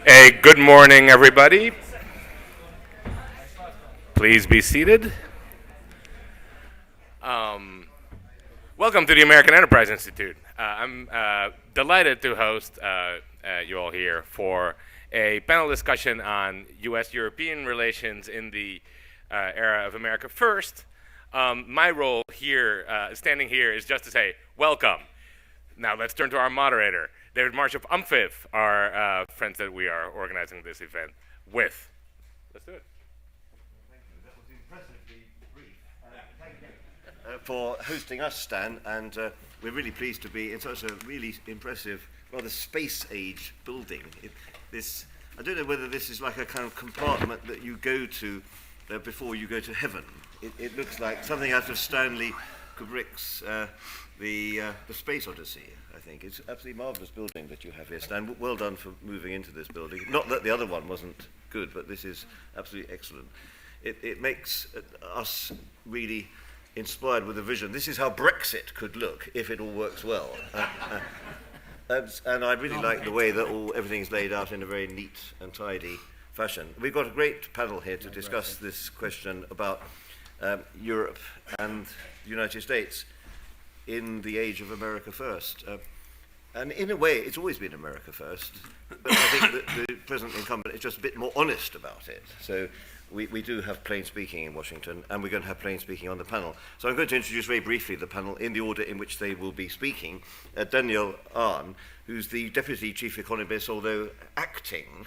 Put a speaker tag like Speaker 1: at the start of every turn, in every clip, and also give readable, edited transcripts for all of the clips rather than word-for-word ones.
Speaker 1: Hey, good morning, everybody. Please be seated. Welcome to the American Enterprise Institute. I'm delighted to host you all here for a panel discussion on U.S.-European relations in the era of America First. My role here, standing here, is just to say welcome. Now let's turn to our moderator, David Marsh of UMFIV, our friends that we are organizing this event with. Let's do it.
Speaker 2: Thank you. That was impressively brief. Thank you for hosting us, Stan, and we're really pleased to be in such a really impressive, rather space-age building. I don't know whether this is like a kind of compartment that you go to before you go to heaven. It looks like something out of Stanley Kubrick's the Space Odyssey. I think it's an absolutely marvelous building that you have here, Stan. Well done for moving into this building. Not that the other one wasn't good, but this is absolutely excellent. It makes us really inspired with a vision. This is how Brexit could look if it all works well. And I really like the way that everything's laid out in a very neat and tidy fashion. We've got a great panel here to discuss this question about Europe and the United States in the age of America First. And in a way, it's always been America First, but I think that the present incumbent is just a bit more honest about it. So we do have plain speaking in Washington, and we're going to have plain speaking on the panel. So I'm going to introduce very briefly the panel in the order in which they will be speaking. Daniel Ahn, who's the Deputy Chief Economist, although acting.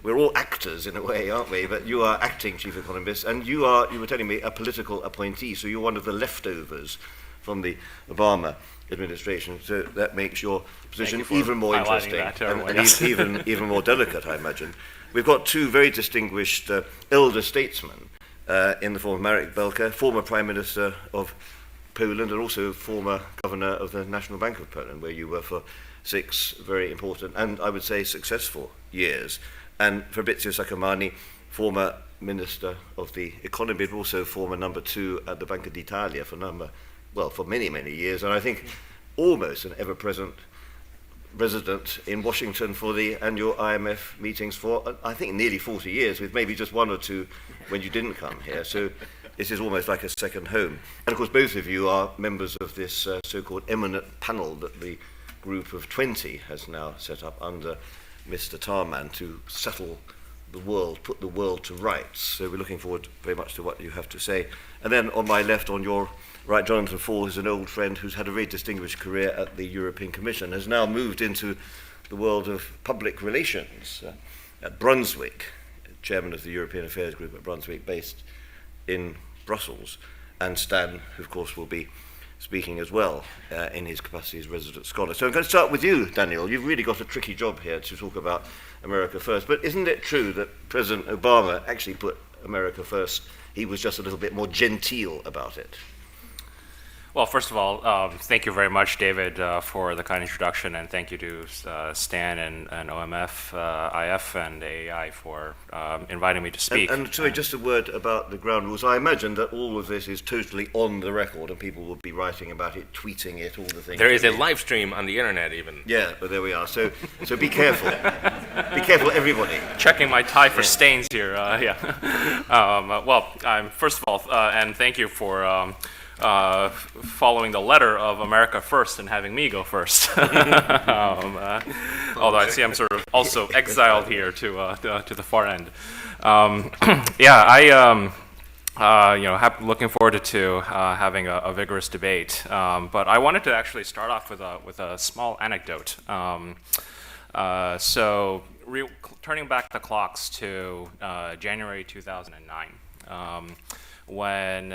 Speaker 2: We're all actors in a way, aren't we? But you are acting Chief Economist, and you were telling me, a political appointee, so you're one of the leftovers from the Obama administration, so that makes your position even more interesting and even more delicate, I imagine. We've got two very distinguished elder statesmen in the form of Marek Belka, former Prime Minister of Poland and also former Governor of the National Bank of Poland, where you were for 6 very important and, I would say, successful years. And Fabrizio Saccomanni, former Minister of the Economy, but also former number 2 at the Banca d'Italia for many, many years, and I think almost an ever-present resident in Washington for the annual IMF meetings for, I think, nearly 40 years, with maybe just 1 or 2 when you didn't come here. So this is almost like a second home. And of course, both of you are members of this so-called eminent panel that the group of 20 has now set up under Mr. Tarman to settle the world, put the world to rights. So we're looking forward very much to what you have to say. And then on my left, on your right, Jonathan Fall is an old friend who's had a very distinguished career at the European Commission, has now moved into the world of public relations at Brunswick, chairman of the European Affairs Group at Brunswick, based in Brussels. And Stan, who of course will be speaking as well in his capacity as resident scholar. So I'm going to start with you, Daniel. You've really got a tricky job here to talk about America First. But isn't it true that President Obama actually put America First? He was just a little bit more genteel about it.
Speaker 3: Well, first of all, thank you very much, David, for the kind introduction, and thank you to Stan and OMF, IF, and AAI for inviting me to speak.
Speaker 2: And sorry, just a word about the ground rules. I imagine that all of this is totally on the record, and people will be writing about it, tweeting it, all the things.
Speaker 1: There is a live stream on the internet, even.
Speaker 2: Yeah, but there we are. So be careful. Be careful, everybody.
Speaker 3: Checking my tie for stains here. First of all, and thank you for following the letter of America First and having me go first. Although I see I'm sort of also exiled here to the far end. Looking forward to having a vigorous debate. But I wanted to actually start off with a small anecdote. Turning back the clocks to January 2009, when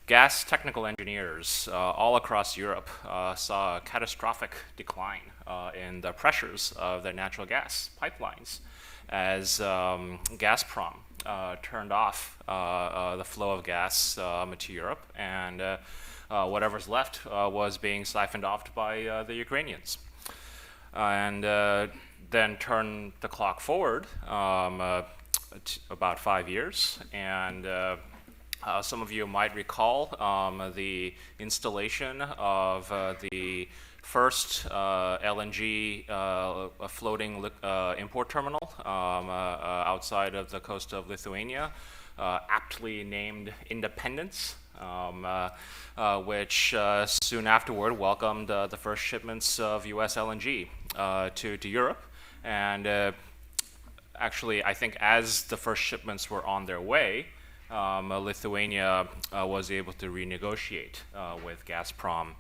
Speaker 3: gas technical engineers all across Europe saw a catastrophic decline in the pressures of their natural gas pipelines as Gazprom turned off the flow of gas to Europe, and whatever's left was being siphoned off by the Ukrainians. And then turn the clock forward about 5 years, and some of you might recall the installation of the First, LNG, a floating import terminal outside of the coast of Lithuania, aptly named Independence, which soon afterward welcomed the first shipments of US LNG to Europe. And actually, I think as the first shipments were on their way, Lithuania was able to renegotiate with Gazprom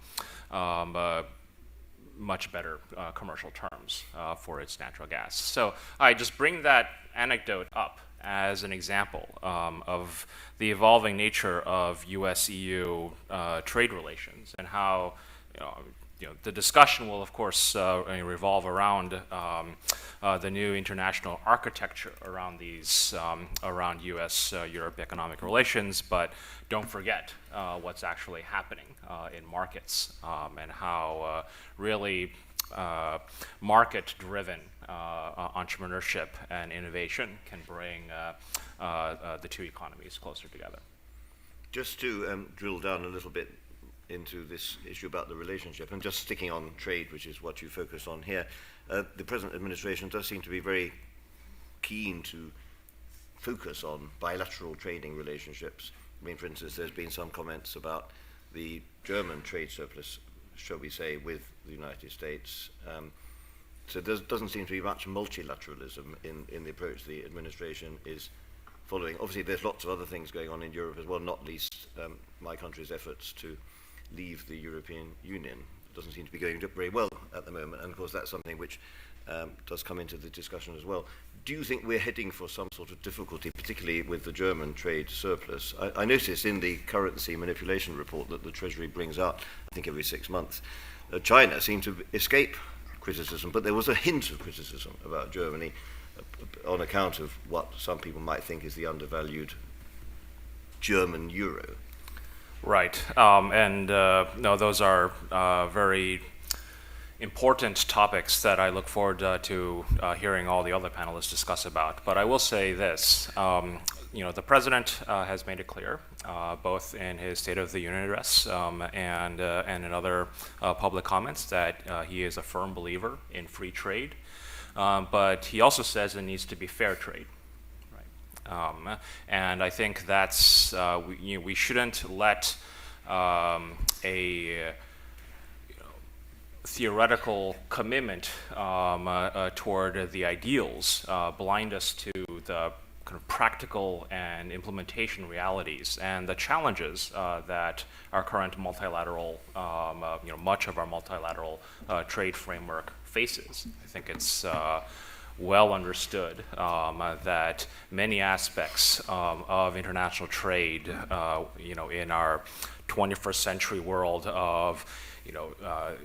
Speaker 3: much better commercial terms for its natural gas. So I just bring that anecdote up as an example of the evolving nature of US-EU trade relations, and how the discussion will, of course, revolve around the new international architecture around these, around U.S.-Europe economic relations. But don't forget what's actually happening in markets, and how really market-driven entrepreneurship and innovation can bring the two economies closer together.
Speaker 2: Just to drill down a little bit into this issue about the relationship, and just sticking on trade, which is what you focus on here, the present administration does seem to be very keen to focus on bilateral trading relationships. I mean, for instance, there's been some comments about the German trade surplus, shall we say, with the United States. So there doesn't seem to be much multilateralism in the approach the administration is following. Obviously, there's lots of other things going on in Europe as well, not least my country's efforts to leave the European Union. It doesn't seem to be going very well at the moment, and of course that's something which does come into the discussion as well. Do you think we're heading for some sort of difficulty, particularly with the German trade surplus? I noticed in the currency manipulation report that the Treasury brings out, I think every 6 months, China seemed to escape criticism, but there was a hint of criticism about Germany on account of what some people might think is the undervalued German euro.
Speaker 3: Right, no, those are very important topics that I look forward to hearing all the other panelists discuss about. But I will say this, the president has made it clear, both in his State of the Union address and in other public comments, that he is a firm believer in free trade. But he also says it needs to be fair trade. And I think that's, we shouldn't let a theoretical commitment toward the ideals blind us to the kind of practical and implementation realities and the challenges that our current multilateral, much of our multilateral trade framework faces. I think it's well understood that many aspects of international trade, in our 21st century world of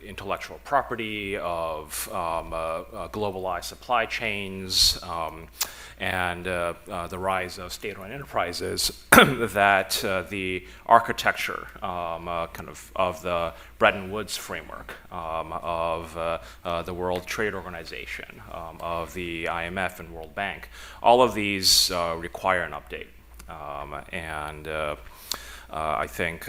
Speaker 3: intellectual property, of globalized supply chains, and the rise of state-run enterprises, that the architecture of the Bretton Woods framework, of the World Trade Organization, of the IMF and World Bank, all of these require an update. I think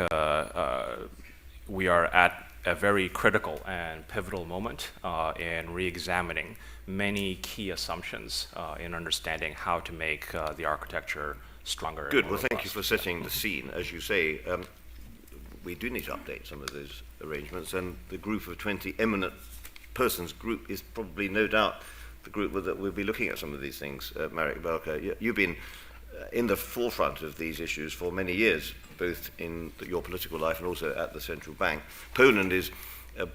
Speaker 3: we are at a very critical and pivotal moment in re-examining many key assumptions in understanding how to make the architecture stronger.
Speaker 2: Good. Well, thank you for setting the scene. As you say, we do need to update some of those arrangements, and the group of 20 eminent persons group is probably no doubt the group that will be looking at some of these things. Marek Belka, you've been in the forefront of these issues for many years, both in your political life and also at the central bank. Poland is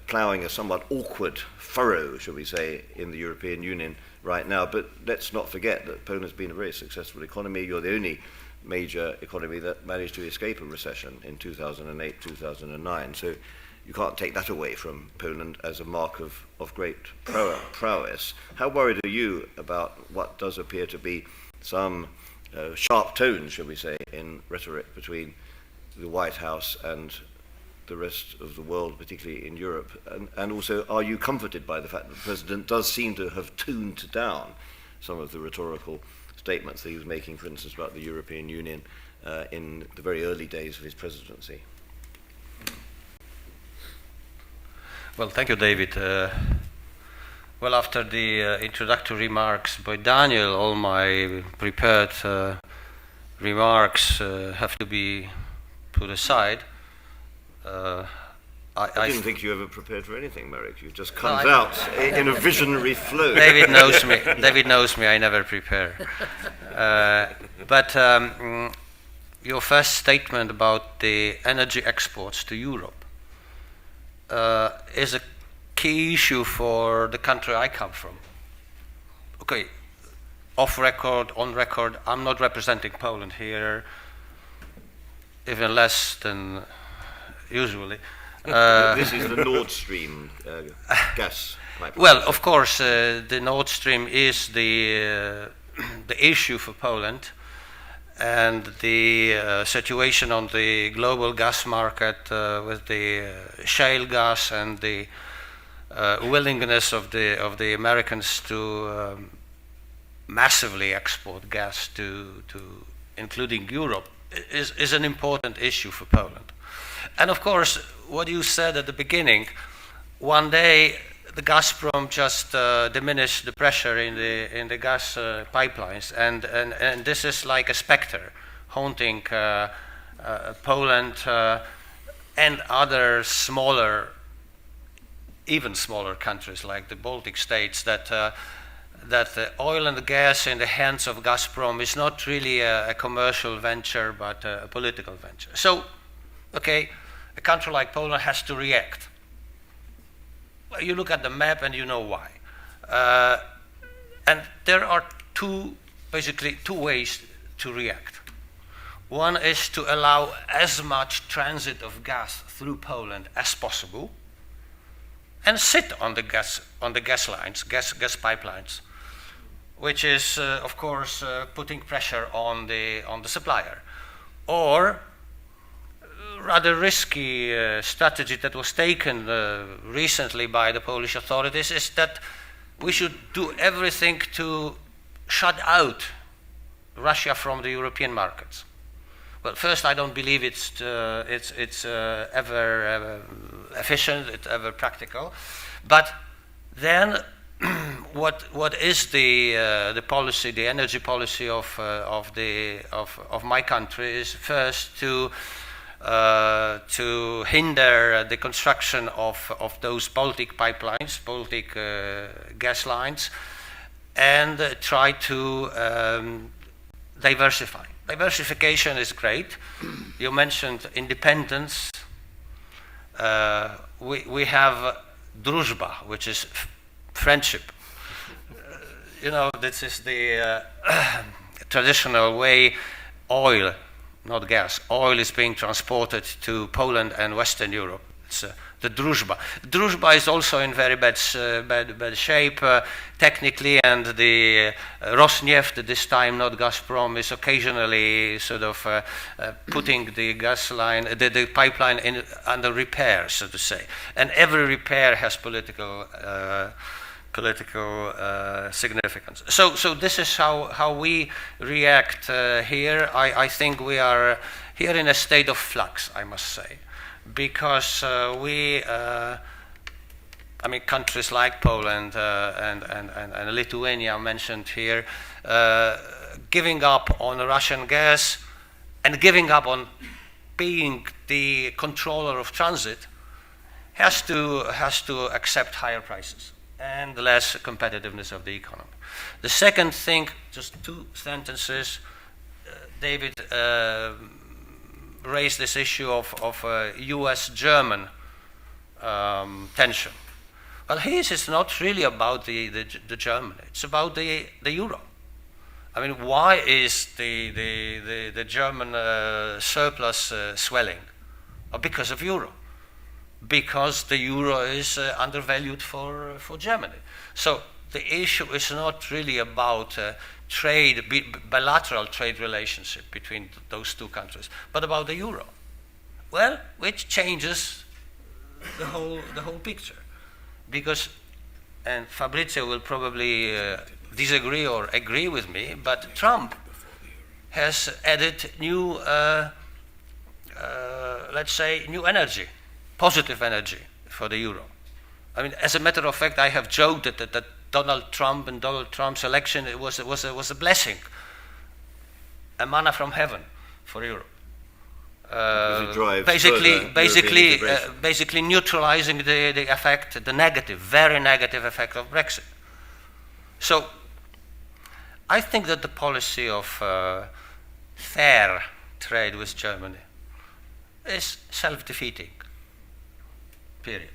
Speaker 2: ploughing a somewhat awkward furrow, shall we say, in the European Union right now, but let's not forget that Poland has been a very successful economy. You're the only major economy that managed to escape a recession in 2008, 2009, so you can't take that away from Poland as a mark of great prowess. How worried are you about what does appear to be some sharp tones, shall we say, in rhetoric between the White House and the rest of the world, particularly in Europe? And also, are you comforted by the fact that the President does seem to have tuned down some of the rhetorical statements that he was making, for instance, about the European Union in the very early days of his presidency?
Speaker 4: Well, thank you, David. Well, after the introductory remarks by Daniel, all my prepared remarks have to be put aside.
Speaker 2: I didn't think you ever prepared for anything, Marek. You just comes out in a visionary flow.
Speaker 4: David knows me. David knows me. I never prepare. But your first statement about the energy exports to Europe is a key issue for the country I come from. Okay, off record, on record, I'm not representing Poland here, even less than usually.
Speaker 2: This is the Nord Stream gas pipeline.
Speaker 4: Well, of course, the Nord Stream is the issue for Poland, and the situation on the global gas market with the shale gas and the willingness of the Americans to massively export gas to including Europe is an important issue for Poland. And of course, what you said at the beginning, one day the Gazprom just diminished the pressure in the gas pipelines, and this is like a specter haunting Poland and other smaller, even smaller countries like the Baltic states, that the oil and the gas in the hands of Gazprom is not really a commercial venture, but a political venture. So, okay, a country like Poland has to react. Well, you look at the map and you know why. And there are basically two ways to react. One is to allow as much transit of gas through Poland as possible, and sit on the gas lines, gas pipelines, which is of course putting pressure on the supplier. Or rather risky strategy that was taken recently by the Polish authorities is that we should do everything to shut out Russia from the European markets. Well, first, I don't believe it's ever efficient, it's ever practical. But then, what is the policy, the energy policy of my country is first to hinder the construction of those Baltic pipelines, Baltic gas lines, and try to diversify. Diversification is great. You mentioned independence. We have družba, which is friendship. You know, this is the traditional way oil, not gas, oil is being transported to Poland and Western Europe. It's the družba. Družba is also in very bad shape technically, and the Rosneft, this time not Gazprom, is occasionally sort of putting the gas line, the pipeline under repair, so to say. And every repair has political significance. So this is how we react here. I think we are here in a state of flux, I must say, because countries like Poland and Lithuania mentioned here, giving up on Russian gas and giving up on being the controller of transit has to accept higher prices and less competitiveness of the economy. The second thing, just two sentences, David raised this issue of US-German tension. Well, his is not really about the Germany. It's about the euro. I mean, why is the German surplus swelling? Because of euro. Because the euro is undervalued for Germany. So the issue is not really about bilateral trade relationship between those two countries, but about the euro. Well, which changes the whole picture. Because, and Fabrizio will probably disagree or agree with me, but Trump has added new, let's say, new energy, positive energy for the euro. I mean, as a matter of fact, I have joked that Donald Trump and Donald Trump's election, it was a blessing, a manna from heaven for Europe. Basically neutralizing the effect, the negative, very negative effect of Brexit. So I think that the policy of fair trade with Germany is self-defeating, period.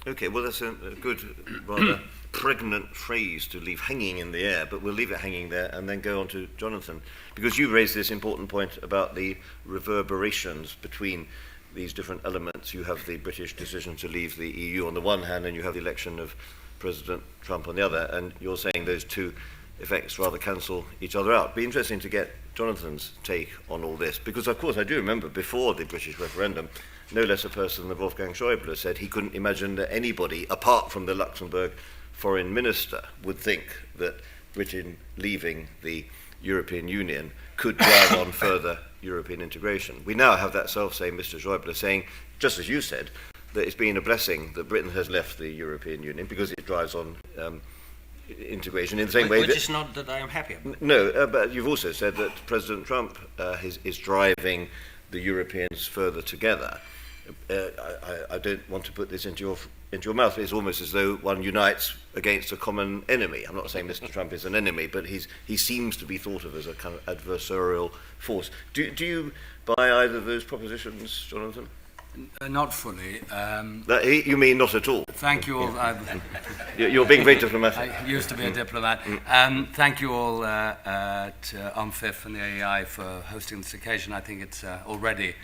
Speaker 2: Okay, well, that's a good, rather pregnant phrase to leave hanging in the air, but we'll leave it hanging there and then go on to Jonathan, because you raised this important point about the reverberations between these different elements. You have the British decision to leave the EU on the one hand, and you have the election of President Trump on the other, and you're saying those two effects rather cancel each other out. It'd be interesting to get Jonathan's take on all this, because of course I do remember before the British referendum, no less a person than Wolfgang Schäuble said he couldn't imagine that anybody, apart from the Luxembourg foreign minister, would think that Britain leaving the European Union could drive on further European integration. We now have that self-same Mr. Schäuble saying, just as you said, that it's been a blessing that Britain has left the European Union because it drives on integration in the same way.
Speaker 4: Which is not that I am happy about.
Speaker 2: No, but you've also said that President Trump is driving the Europeans further together. I don't want to put this into your mouth, but it's almost as though one unites against a common enemy. I'm not saying Mr. Trump is an enemy, but he seems to be thought of as a kind of adversarial force. Do you buy either of those propositions, Jonathan?
Speaker 5: Not fully.
Speaker 2: You mean not at all?
Speaker 5: Thank you all.
Speaker 2: You're being very diplomatic.
Speaker 5: I used to be a diplomat. Thank you all at OMFIF and the AEI for hosting this occasion. I think it's already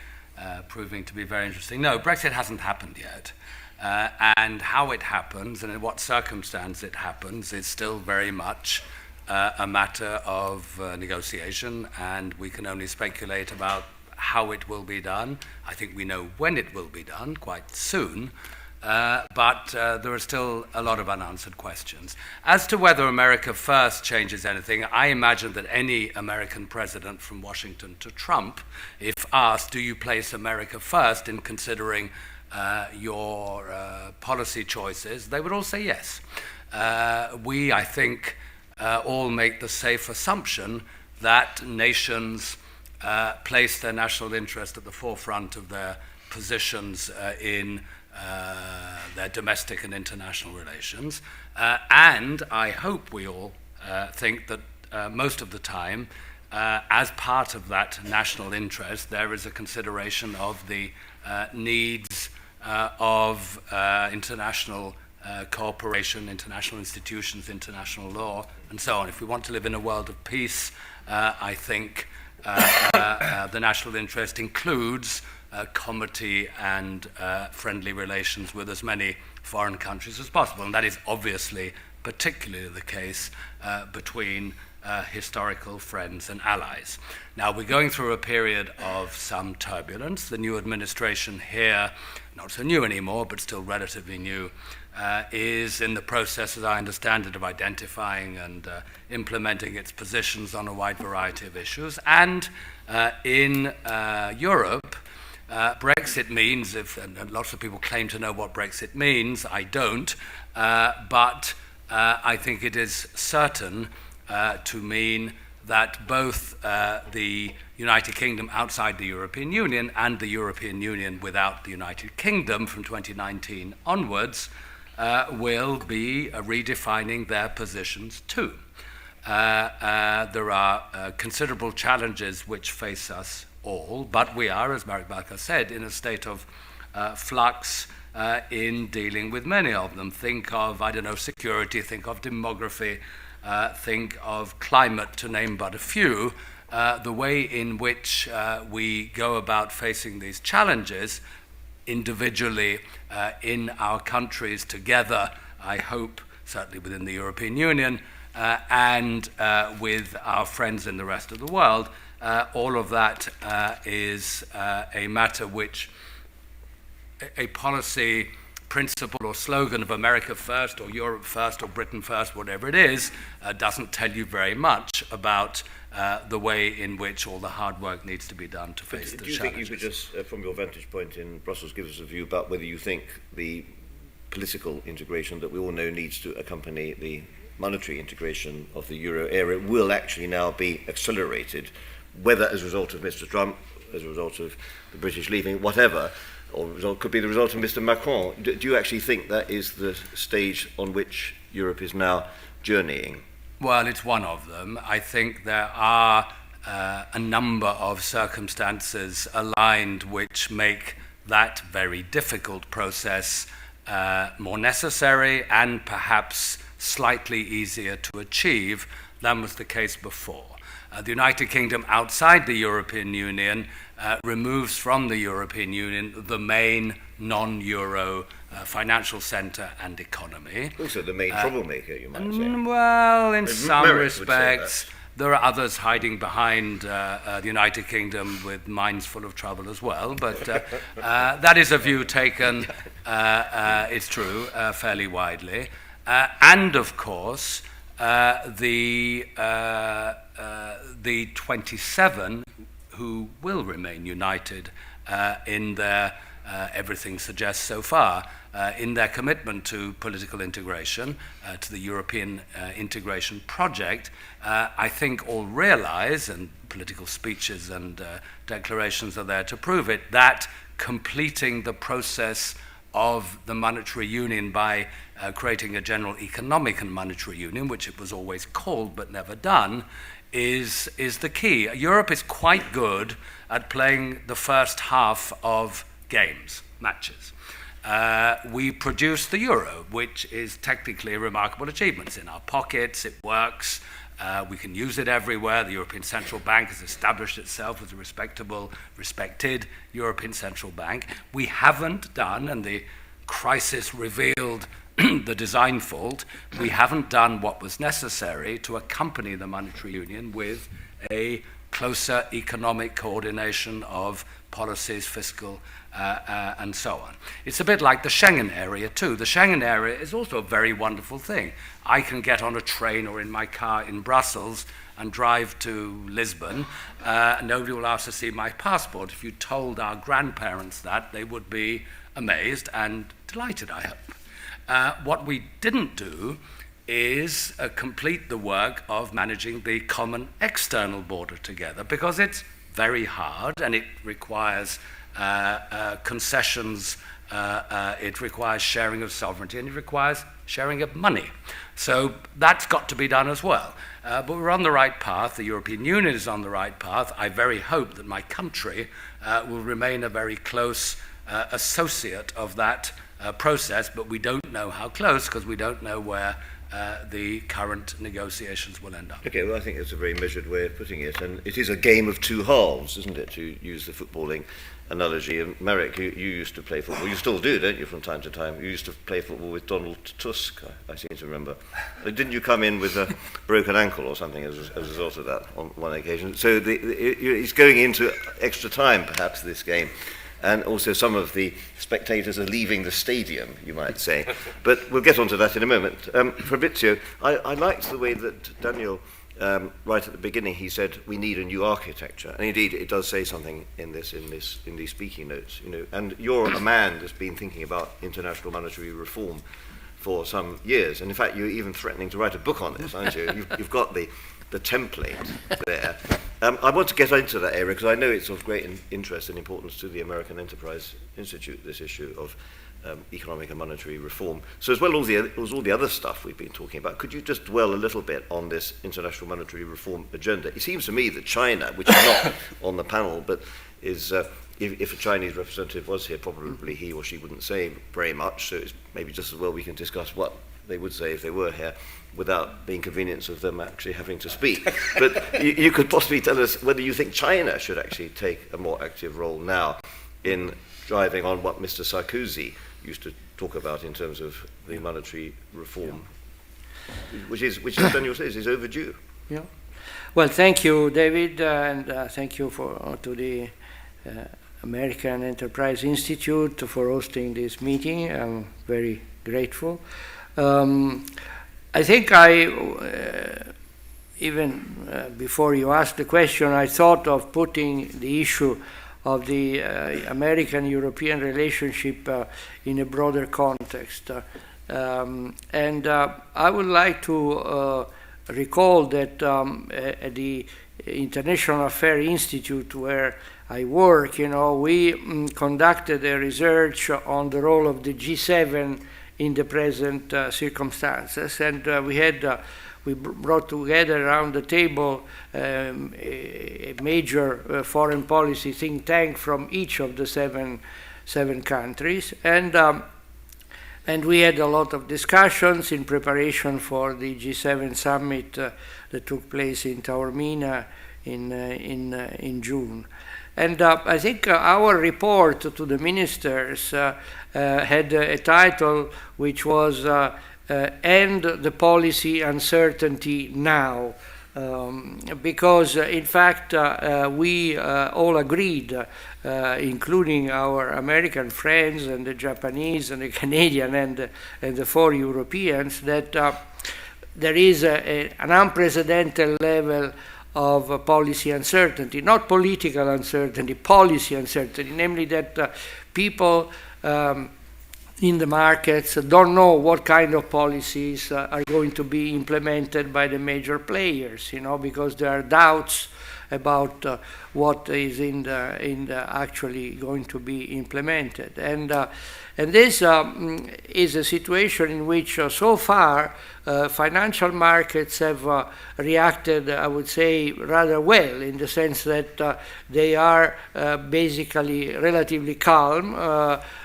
Speaker 5: proving to be very interesting. No, Brexit hasn't happened yet. And how it happens and in what circumstance it happens is still very much a matter of negotiation, and we can only speculate about how it will be done. I think we know when it will be done, quite soon, but there are still a lot of unanswered questions. As to whether America first changes anything, I imagine that any American president from Washington to Trump, if asked, do you place America first in considering your policy choices, they would all say yes. We, I think, all make the safe assumption that nations place their national interest at the forefront of their positions in their domestic and international relations. And I hope we all think that most of the time, as part of that national interest, there is a consideration of the needs of international cooperation, international institutions, international law, and so on. If we want to live in a world of peace, I think the national interest includes comity and friendly relations with as many foreign countries as possible. And that is obviously particularly the case between historical friends and allies. Now, we're going through a period of some turbulence. The new administration here, not so new anymore, but still relatively new, is in the process, as I understand it, of identifying and implementing its positions on a wide variety of issues. And in Europe, Brexit means, and lots of people claim to know what Brexit means, I don't, but I think it is certain to mean that both the United Kingdom outside the European Union and the European Union without the United Kingdom from 2019 onwards will be redefining their positions too. There are considerable challenges which face us all, but we are, as Marek Barka said, in a state of flux in dealing with many of them. Think of, I don't know, security, think of demography, think of climate, to name but a few. The way in which we go about facing these challenges individually in our countries together, I hope, certainly within the European Union, and with our friends in the rest of the world, all of that is a matter which a policy principle or slogan of America first or Europe first or Britain first, whatever it is, doesn't tell you very much about the way in which all the hard work needs to be done to face the challenges.
Speaker 2: Do you think you could just, from your vantage point in Brussels, give us a view about whether you think the political integration that we all know needs to accompany the monetary integration of the euro area will actually now be accelerated, whether as a result of Mr. Trump, as a result of the British leaving, whatever, or could be the result of Mr. Macron. Do you actually think that is the stage on which Europe is now journeying?
Speaker 5: Well, it's one of them. I think there are a number of circumstances aligned which make that very difficult process more necessary and perhaps slightly easier to achieve than was the case before. The United Kingdom outside the European Union removes from the European Union the main non-euro financial centre and economy.
Speaker 2: Also the main troublemaker, you might say.
Speaker 5: Well, in some
Speaker 2: Merrick would say
Speaker 5: respects, there are others hiding behind the United Kingdom with minds full of trouble as well, but that is a view taken, it's true, fairly widely. And of course, the 27 who will remain united in their, everything suggests so far, in their commitment to political integration, to the European integration project, I think all realize, and political speeches and declarations are there to prove it, that completing the process of the monetary union by creating a general economic and monetary union, which it was always called but never done, is the key. Europe is quite good at playing the first half of games, matches. We produced the euro, which is technically a remarkable achievement. It's in our pockets, it works, we can use it everywhere. The European Central Bank has established itself as a respected European Central Bank. We haven't done, and the crisis revealed the design fault, we haven't done what was necessary to accompany the monetary union with a closer economic coordination of policies, fiscal, and so on. It's a bit like the Schengen area too. The Schengen area is also a very wonderful thing. I can get on a train or in my car in Brussels and drive to Lisbon. Nobody will ask to see my passport. If you told our grandparents that, they would be amazed and delighted, I hope. What we didn't do is complete the work of managing the common external border together, because it's very hard and it requires concessions, it requires sharing of sovereignty, and it requires sharing of money. So that's got to be done as well. But we're on the right path. The European Union is on the right path. I very hope that my country will remain a very close associate of that process, but we don't know how close, because we don't know where the current negotiations will end up.
Speaker 2: Okay, well, I think it's a very measured way of putting it, and it is a game of two halves, isn't it, to use the footballing analogy. And Merrick, you used to play football. You still do, don't you, from time to time? You used to play football with Donald Tusk, I seem to remember. Didn't you come in with a broken ankle or something as a result of that on one occasion? So it's going into extra time, perhaps, this game. And also some of the spectators are leaving the stadium, you might say. But we'll get onto that in a moment. Fabrizio, I liked the way that Daniel, right at the beginning, he said we need a new architecture. And indeed, it does say something in these speaking notes. You know, and you're a man that's been thinking about international monetary reform for some years. And in fact, you're even threatening to write a book on this, aren't you? You've got the template there. I want to get into that area because I know it's of great interest and importance to the American Enterprise Institute, this issue of economic and monetary reform. So as well as all the other stuff we've been talking about, could you just dwell a little bit on this international monetary reform agenda? It seems to me that China, which is not on the panel, but is, if a Chinese representative was here, probably he or she wouldn't say very much, so it's maybe just as well we can discuss what they would say if they were here, without the inconvenience of them actually having to speak. But you could possibly tell us whether you think China should actually take a more active role now in driving on what Mr. Sarkozy used to talk about in terms of the monetary reform, which as Daniel says, is overdue.
Speaker 6: Yeah. Well, thank you, David, and thank you to the American Enterprise Institute for hosting this meeting. I'm very grateful. I think even before you asked the question, I thought of putting the issue of the American-European relationship in a broader context. And I would like to recall that at the International Affairs Institute where I work, we conducted a research on the role of the G7 in the present circumstances, and we brought together around the table a major foreign policy think tank from each of the seven countries, and we had a lot of discussions in preparation for the G7 summit that took place in Taormina in June. And I think our report to the ministers had a title which was End the Policy Uncertainty Now. Because in fact we all agreed, including our American friends and the Japanese and the Canadian and the 4 Europeans, that there is an unprecedented level of policy uncertainty, not political uncertainty, policy uncertainty, namely that people in the markets don't know what kind of policies are going to be implemented by the major players, because there are doubts about what is in the actually going to be implemented. And this is a situation in which so far financial markets have reacted, I would say, rather well, in the sense that they are basically relatively calm,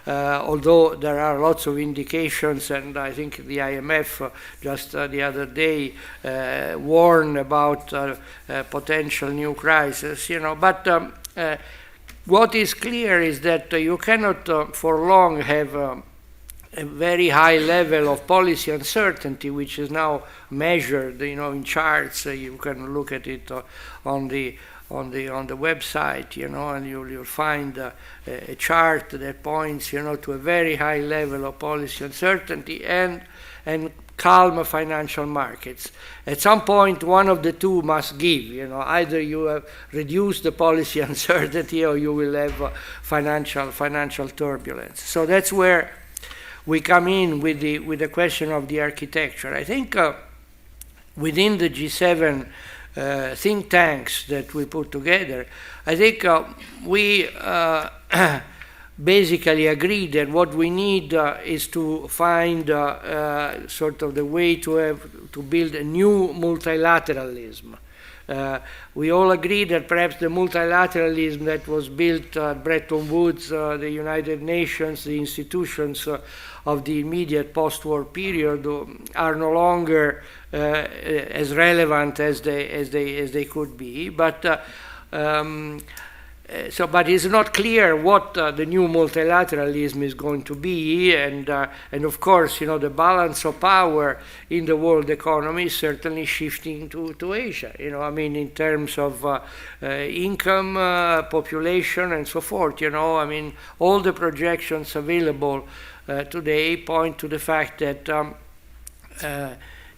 Speaker 6: although there are lots of indications, and I think the IMF just the other day warned about potential new crisis, but what is clear is that you cannot for long have a very high level of policy uncertainty, which is now measured, in charts. You can look at it on the website, and you'll find a chart that points, to a very high level of policy uncertainty and calm financial markets. At some point, one of the two must give. Either you have reduced the policy uncertainty, or you will have financial turbulence. So that's where we come in with the question of the architecture. I think within the G7 think tanks that we put together, I think we basically agree that what we need is to find sort of the way to build a new multilateralism. We all agree that perhaps the multilateralism that was built at Bretton Woods, the United Nations, the institutions of the immediate post-war period are no longer as relevant as they could be. But it's not clear what the new multilateralism is going to be, and of course, the balance of power in the world economy is certainly shifting to Asia. In terms of income, population, and so forth. All the projections available today point to the fact that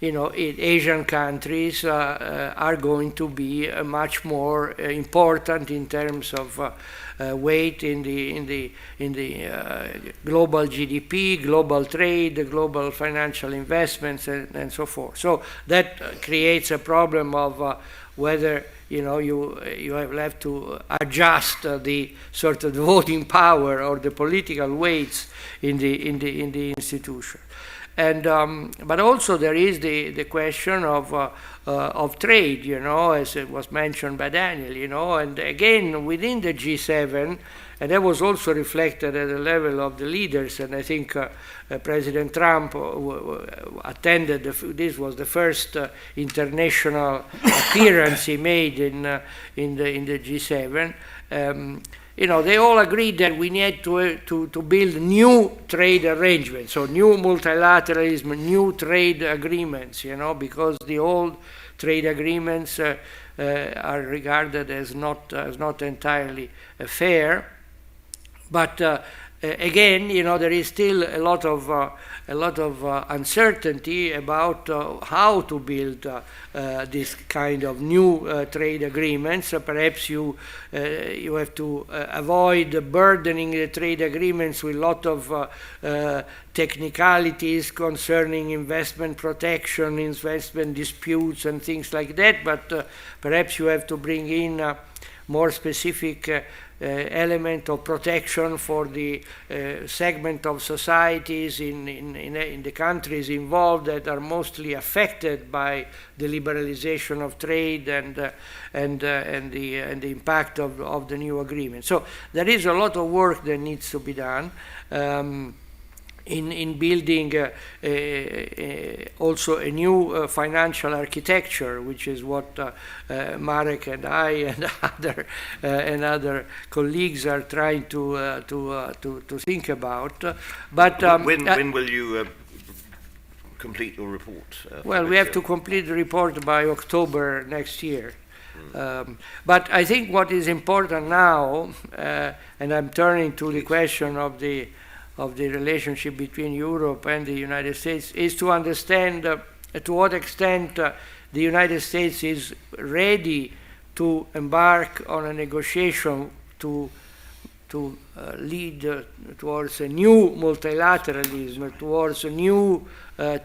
Speaker 6: Asian countries are going to be much more important in terms of weight in the global GDP, global trade, global financial investments, and so forth. So that creates a problem of whether you have left to adjust the sort of voting power or the political weights in the institution. And but also there is the question of trade, as it was mentioned by Daniel, and again within the G7, and that was also reflected at the level of the leaders. And I think President Trump attended. This was the first international appearance he made in the G7. They all agreed that we need to build new trade arrangements, so new multilateralism, new trade agreements, because the old trade agreements are regarded as not entirely fair. But again, there is still a lot of uncertainty about how to build this kind of new trade agreements. Perhaps you have to avoid burdening the trade agreements with a lot of technicalities concerning investment protection, investment disputes, and things like that. But perhaps you have to bring in more specific element of protection for the segment of societies in the countries involved that are mostly affected by the liberalization of trade and the impact of the new agreement. So there is a lot of work that needs to be done. In building also a new financial architecture, which is what Marek and I and other colleagues are trying to think about. But
Speaker 2: when will you complete your report?
Speaker 6: Well, we have to complete the report by October next year. But I think what is important now, and I'm turning to the question of the relationship between Europe and the United States, is to understand to what extent the United States is ready to embark on a negotiation to lead towards a new multilateralism, towards a new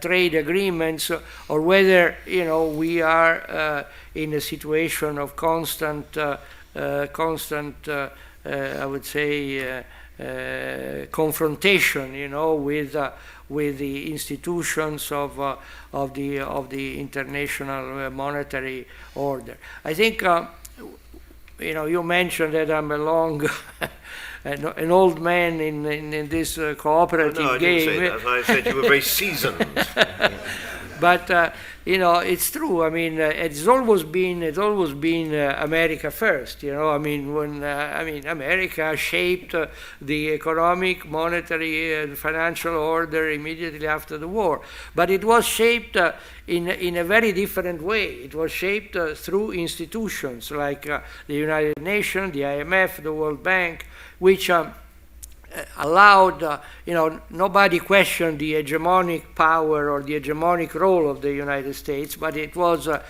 Speaker 6: trade agreements, or whether we are in a situation of constant I would say confrontation, with the institutions of the international monetary order. I think you mentioned that I'm an old man in this cooperative
Speaker 2: no, I
Speaker 6: game.
Speaker 2: Didn't say that. I said you were very seasoned.
Speaker 6: But it's true. I mean, it's always been America first. When America shaped the economic, monetary, and financial order immediately after the war. But it was shaped in a very different way. It was shaped through institutions like the United Nations, the IMF, the World Bank, which allowed, nobody questioned the hegemonic power or the hegemonic role of the United States, but it was a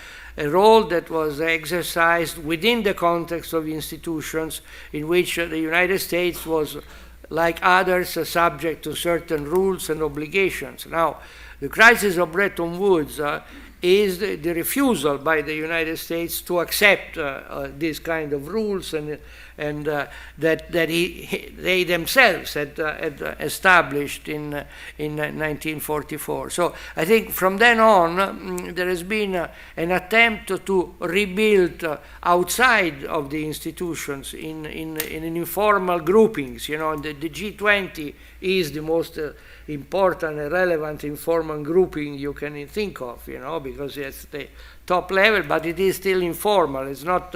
Speaker 6: role that was exercised within the context of institutions in which the United States was, like others, subject to certain rules and obligations. Now, the crisis of Bretton Woods is the refusal by the United States to accept these kind of rules and that they themselves had established in 1944. So I think from then on there has been an attempt to rebuild outside of the institutions in informal groupings. The G20 is the most important and relevant informal grouping you can think of, because it's the top level, but it is still informal. It's not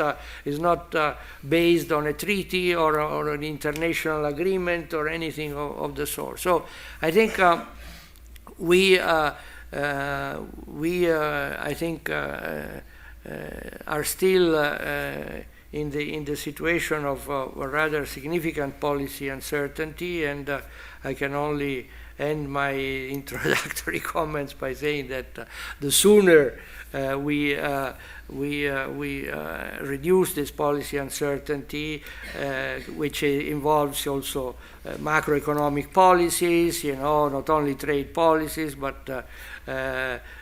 Speaker 6: based on a treaty or an international agreement or anything of the sort. So I think we are still in the situation of a rather significant policy uncertainty, and I can only end my introductory comments by saying that the sooner we reduce this policy uncertainty, which involves also macroeconomic policies, not only trade policies, but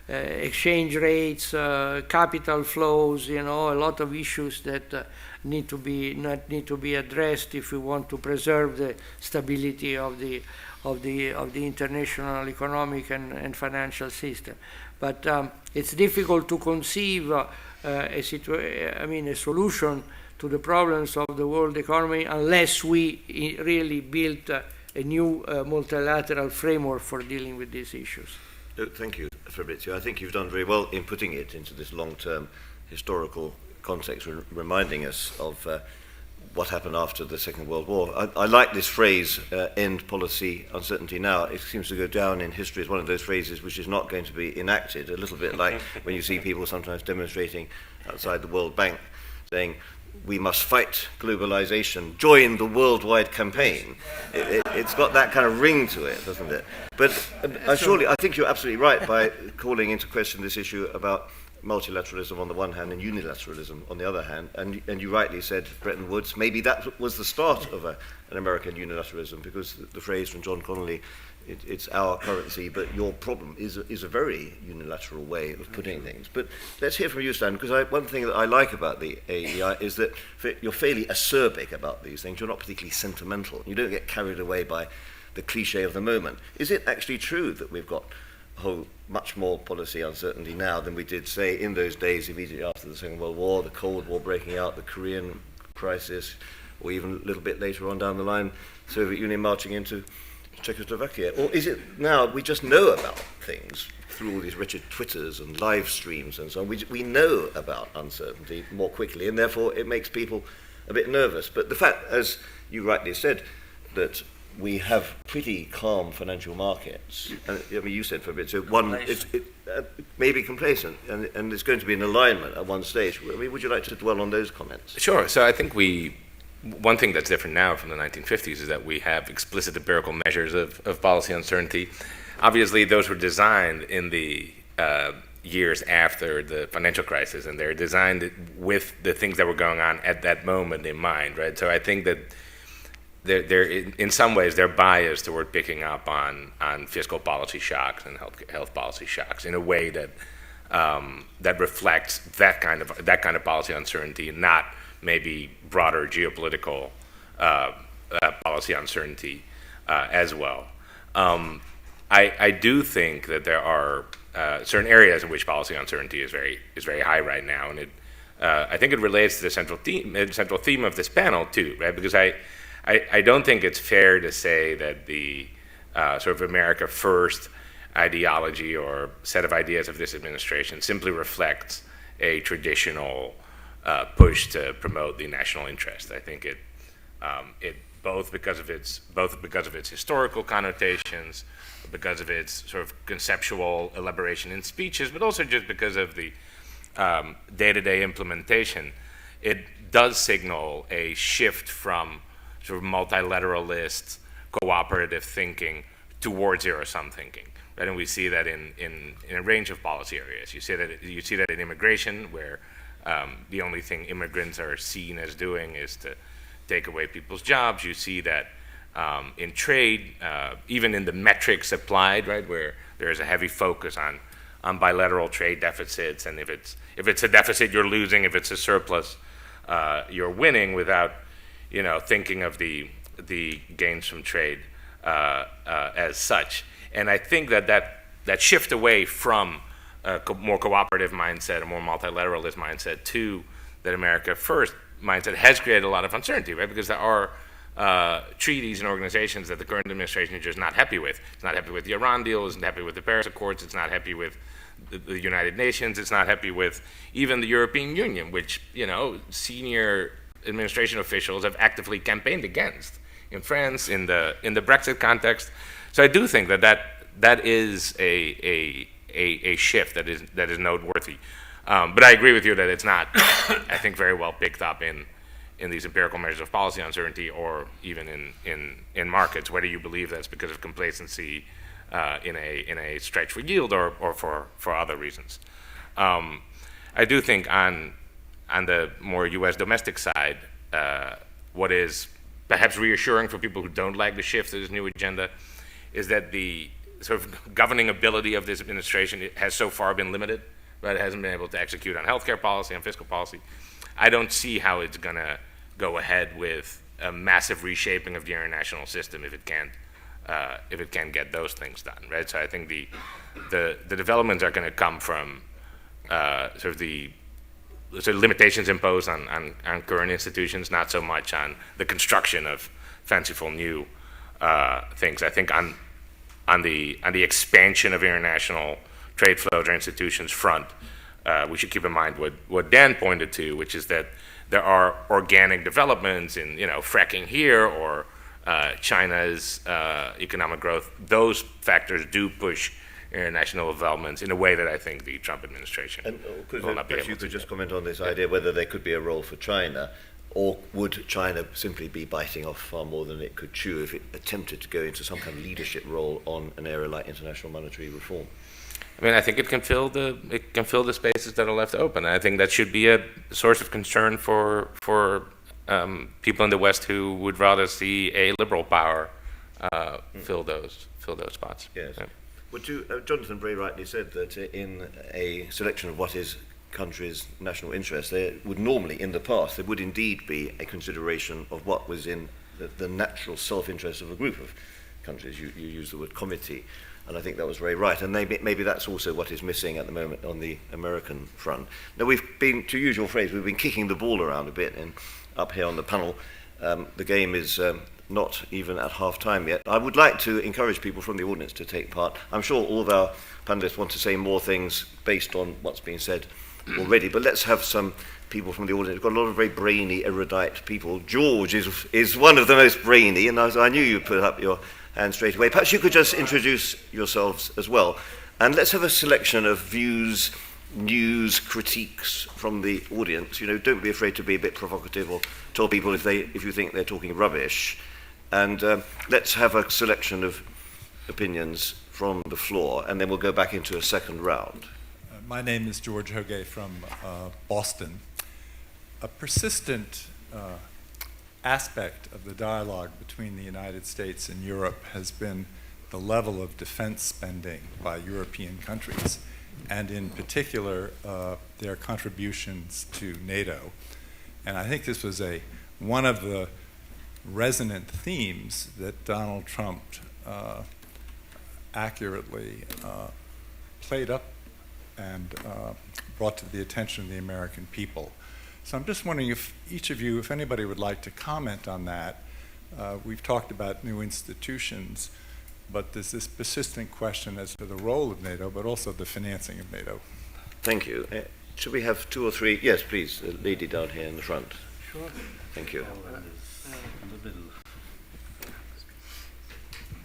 Speaker 6: exchange rates, capital flows, a lot of issues that need to be addressed if we want to preserve the stability of the international economic and financial system. But it's difficult to conceive a solution to the problems of the world economy unless we really build a new multilateral framework for dealing with these issues.
Speaker 2: Thank you, Fabrizio. I think you've done very well in putting it into this long-term historical context, reminding us of what happened after the Second World War. I like this phrase, end policy uncertainty now. It seems to go down in history as one of those phrases which is not going to be enacted, a little bit like when you see people sometimes demonstrating outside the World Bank saying we must fight globalization, join the worldwide campaign. It's got that kind of ring to it, doesn't it? But I think you're absolutely right by calling into question this issue about multilateralism on the one hand and unilateralism on the other hand. And you rightly said Bretton Woods, maybe that was the start of an American unilateralism, because the phrase from John Connolly, it's our currency, but your problem is a very unilateral way of putting things. But let's hear from you, Stan, because one thing that I like about the AEI is that you're fairly acerbic about these things. You're not particularly sentimental. You don't get carried away by the cliche of the moment. Is it actually true that we've got much more policy uncertainty now than we did, say, in those days immediately after the Second World War, the Cold War breaking out, the Korean crisis, or even a little bit later on down the line, Soviet Union marching into Czechoslovakia? Or is it now we just know about things through all these wretched Twitters and live streams and so on? We know about uncertainty more quickly, and therefore it makes people a bit nervous. But the fact, as you rightly said, that we have pretty calm financial markets, and I mean, you said for a bit, so maybe complacent, and there's going to be an alignment at one stage. I mean, would you like to dwell on those comments?
Speaker 1: Sure. So I think one thing that's different now from the 1950s is that we have explicit empirical measures of policy uncertainty. Obviously, those were designed in the years after the financial crisis, and they're designed with the things that were going on at that moment in mind, right? So I think that they're in some ways they're biased toward picking up on fiscal policy shocks and health policy shocks in a way that that reflects that kind of policy uncertainty, not maybe broader geopolitical policy uncertainty as well. I do think that there are certain areas in which policy uncertainty is very high right now, and I think it relates to the central theme of this panel too, right? Because I don't think it's fair to say that the sort of America First ideology or set of ideas of this administration simply reflects a traditional push to promote the national interest. I think it both because of its historical connotations, because of its sort of conceptual elaboration in speeches, but also just because of the day-to-day implementation. It does signal a shift from sort of multilateralist, cooperative thinking towards zero-sum thinking. Right? And we see that in a range of policy areas. You see that in immigration, where the only thing immigrants are seen as doing is to take away people's jobs. You see that in trade, even in the metrics applied, right, where there is a heavy focus on bilateral trade deficits, and if it's a deficit, you're losing. If it's a surplus, you're winning, without thinking of the gains from trade as such. And I think that shift away from a more cooperative mindset, a more multilateralist mindset, to that America First mindset has created a lot of uncertainty, right? Because there are treaties and organizations that the current administration is just not happy with. It's not happy with the Iran deal, it's not happy with the Paris Accords, it's not happy with the United Nations, it's not happy with even the European Union, which, senior administration officials have actively campaigned against in France, in the Brexit context. So I do think that is a shift that is noteworthy. But I agree with you that it's not, I think, very well picked up in these empirical measures of policy uncertainty, or even in markets, whether you believe that's because of complacency in a stretch for yield or for other reasons. I do think on the more U.S. domestic side, what is perhaps reassuring for people who don't like the shift to this new agenda is that the sort of governing ability of this administration has so far been limited, but it hasn't been able to execute on healthcare policy and fiscal policy. I don't see how it's going to go ahead with a massive reshaping of the international system if it can't get those things done, right? So I think the developments are going to come from sort of the limitations imposed on current institutions, not so much on the construction of fanciful new things. I think on the expansion of international trade flows or institutions front, we should keep in mind what Dan pointed to, which is that there are organic developments in fracking here, or China's economic growth. Those factors do push international developments in a way that I think the Trump administration
Speaker 2: And
Speaker 1: will not be able
Speaker 2: you
Speaker 1: to
Speaker 2: could
Speaker 1: do.
Speaker 2: just comment on this idea whether there could be a role for China, or would China simply be biting off far more than it could chew if it attempted to go into some kind of leadership role on an area like international monetary reform?
Speaker 1: I mean, I think it can fill the spaces that are left open. And I think that should be a source of concern for people in the West who would rather see a liberal power fill those spots.
Speaker 2: Yes.
Speaker 1: Yeah.
Speaker 2: Well, Jonathan very rightly said that in a selection of what is countries' national interest, there would normally, in the past, there would indeed be a consideration of what was in the natural self-interest of a group of countries. You use the word committee, and I think that was very right. And maybe that's also what is missing at the moment on the American front. Now, we've been, to use your phrase, we've been kicking the ball around a bit, and up here on the panel, the game is not even at half-time yet. I would like to encourage people from the audience to take part. I'm sure all of our panelists want to say more things based on what's been said already, but let's have some people from the audience. We've got a lot of very brainy, erudite people. George is one of the most brainy, and I knew you'd put up your hand straight away. Perhaps you could just introduce yourselves as well. And let's have a selection of views, news, critiques from the audience. You know, don't be afraid to be a bit provocative or tell people if you think they're talking rubbish. And let's have a selection of opinions from the floor, and then we'll go back into a second round.
Speaker 7: My name is George Hoge from Boston. A persistent aspect of the dialogue between the United States and Europe has been the level of defense spending by European countries, and in particular, their contributions to NATO. And I think this was one of the resonant themes that Donald Trump accurately played up and brought to the attention of the American people. So I'm just wondering if each of you, if anybody would like to comment on that. We've talked about new institutions, but there's this persistent question as to the role of NATO, but also the financing of NATO.
Speaker 2: Thank you. Should we have two or three? Yes, please, the lady down here in the front.
Speaker 6: Sure.
Speaker 2: Thank you.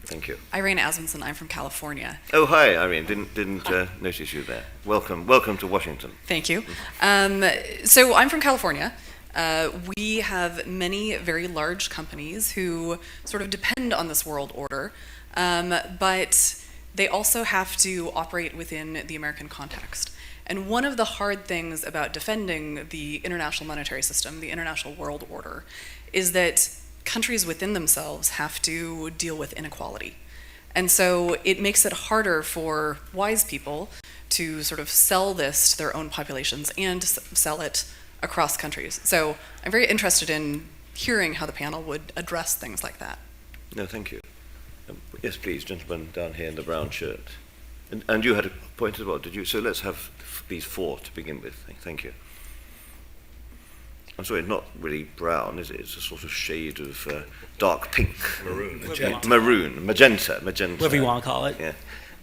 Speaker 2: Thank you.
Speaker 8: Irene Asmunsen, I'm from California.
Speaker 2: Oh, hi, Irene. Didn't notice you there. Welcome to Washington.
Speaker 8: Thank you. So I'm from California. We have many very large companies who sort of depend on this world order, but they also have to operate within the American context. And one of the hard things about defending the international monetary system, the international world order, is that countries within themselves have to deal with inequality. And so it makes it harder for wise people to sort of sell this to their own populations and sell it across countries. So I'm very interested in hearing how the panel would address things like that.
Speaker 2: No, thank you. Yes, please, gentleman down here in the brown shirt. And you had a point as well, did you? So let's have these four to begin with. Thank you. I'm sorry, not really brown, is it? It's a sort of shade of dark pink. Magenta.
Speaker 9: Whatever you want to call it.
Speaker 2: Yeah.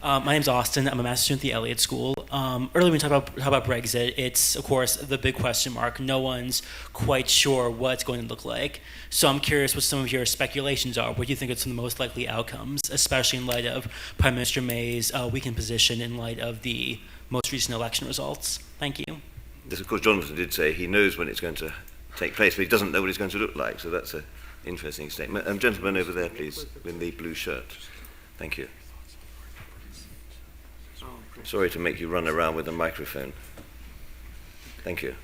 Speaker 9: My name's Austin. I'm a master's student at the Elliott School. Earlier when we talked about Brexit, it's, of course, the big question mark. No one's quite sure what it's going to look like. So I'm curious what some of your speculations are. What do you think are some of the most likely outcomes, especially in light of Prime Minister May's weakened position in light of the most recent election results? Thank you.
Speaker 2: This, of course, Jonathan did say he knows when it's going to take place, but he doesn't know what it's going to look like. So that's an interesting statement. Gentleman over there, please, in the blue shirt. Thank you. Sorry to make you run around with a microphone. Thank you.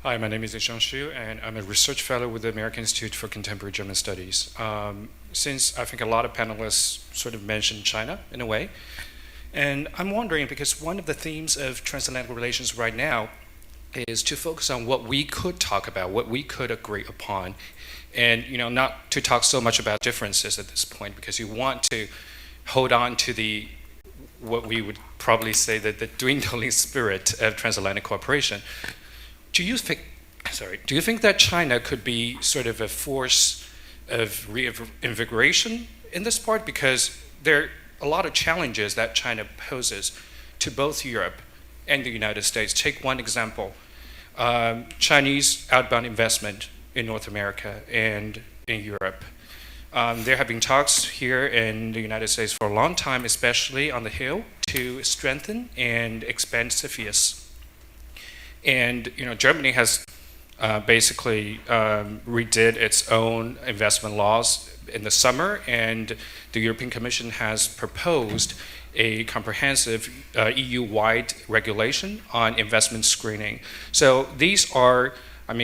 Speaker 10: Hi, my name is Zhang Xu, and I'm a research fellow with the American Institute for Contemporary German Studies. Since I think a lot of panelists sort of mentioned China in a way, and I'm wondering, because one of the themes of transatlantic relations right now is to focus on what we could talk about, what we could agree upon, and not to talk so much about differences at this point, because you want to hold on to what we would probably say that the dwindling spirit of transatlantic cooperation. Do you think that China could be sort of a force of reinvigoration in this part? Because there are a lot of challenges that China poses to both Europe and the United States. Take one example, Chinese outbound investment in North America and in Europe. There have been talks here in the United States for a long time, especially on the Hill, to strengthen and expand CFIUS. And Germany has basically redid its own investment laws in the summer, and the European Commission has proposed a comprehensive EU-wide regulation on investment screening. So these are,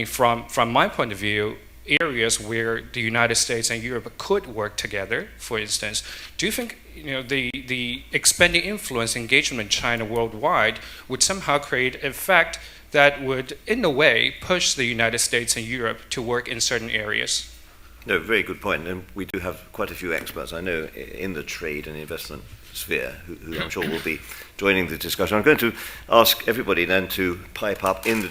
Speaker 10: from my point of view, areas where the United States and Europe could work together. For instance, do you think the expanding influence engagement in China worldwide would somehow create an effect that would, in a way, push the United States and Europe to work in certain areas?
Speaker 2: No, very good point. And we do have quite a few experts, I know, in the trade and investment sphere, who I'm sure will be joining the discussion. I'm going to ask everybody then to pipe up in